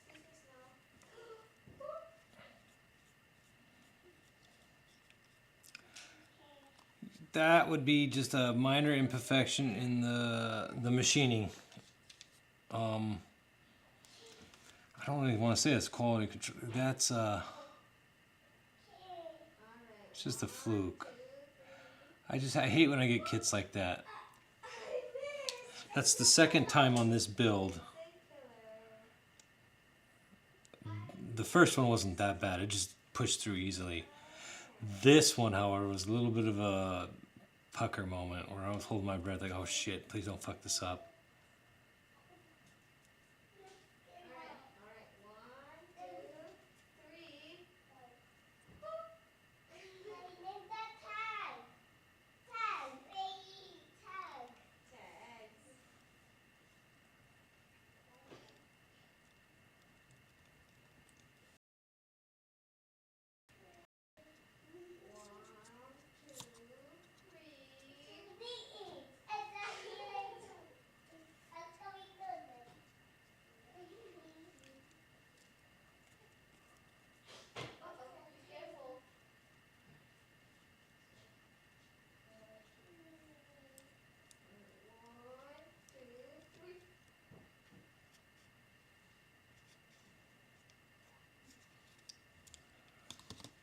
Excuse me, Snow. That would be just a minor imperfection in the machining. I don't really want to say it's quality control. That's Alright. it's just a fluke. I hate when I get kits like that. That's the second time on this build. The first one wasn't that bad. It just pushed through easily. This one, however, was a little bit of a pucker moment where I was holding my breath like, oh shit, please don't fuck this up. Alright. 1, 2, 3. Tags.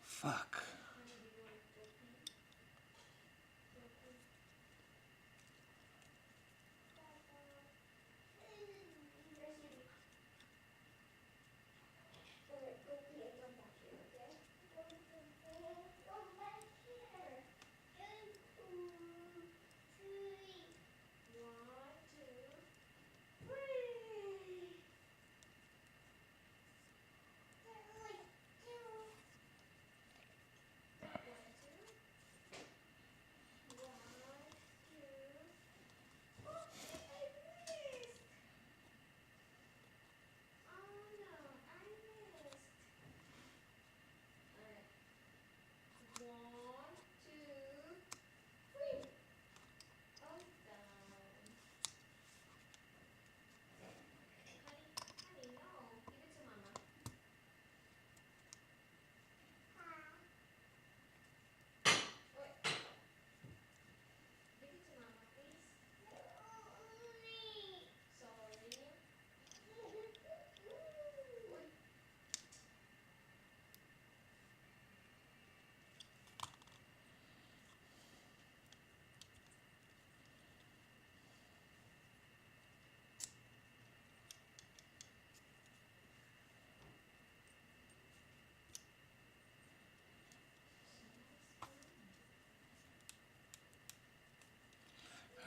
Fuck.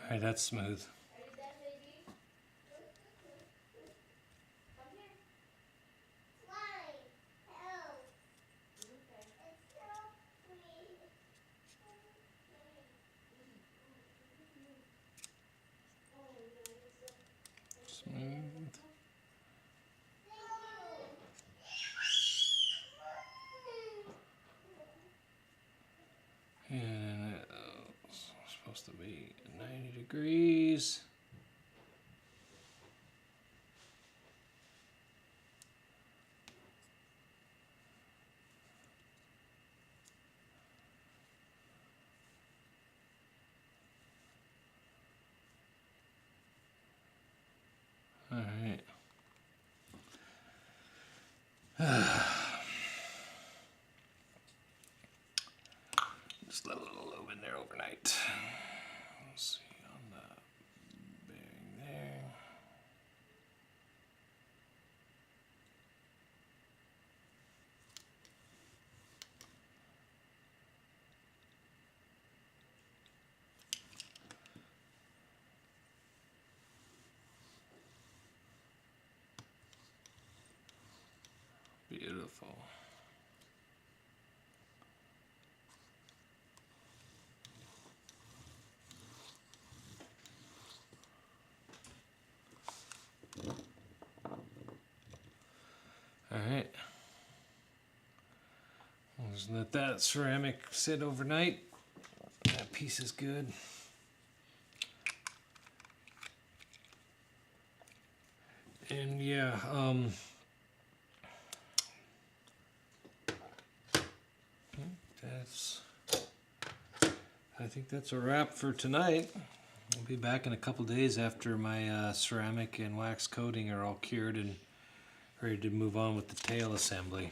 Alright, that's smooth. Are you done, baby? Come here. Smooth. And it's supposed to be 90 degrees. All right. Just let a little lube in there overnight. Let's see on the bearing there. Beautiful. Just let that ceramic sit overnight. That piece is good. And yeah, I think that's a wrap for tonight. I'll be back in a couple days after my ceramic and wax coating are all cured and ready to move on with the tail assembly.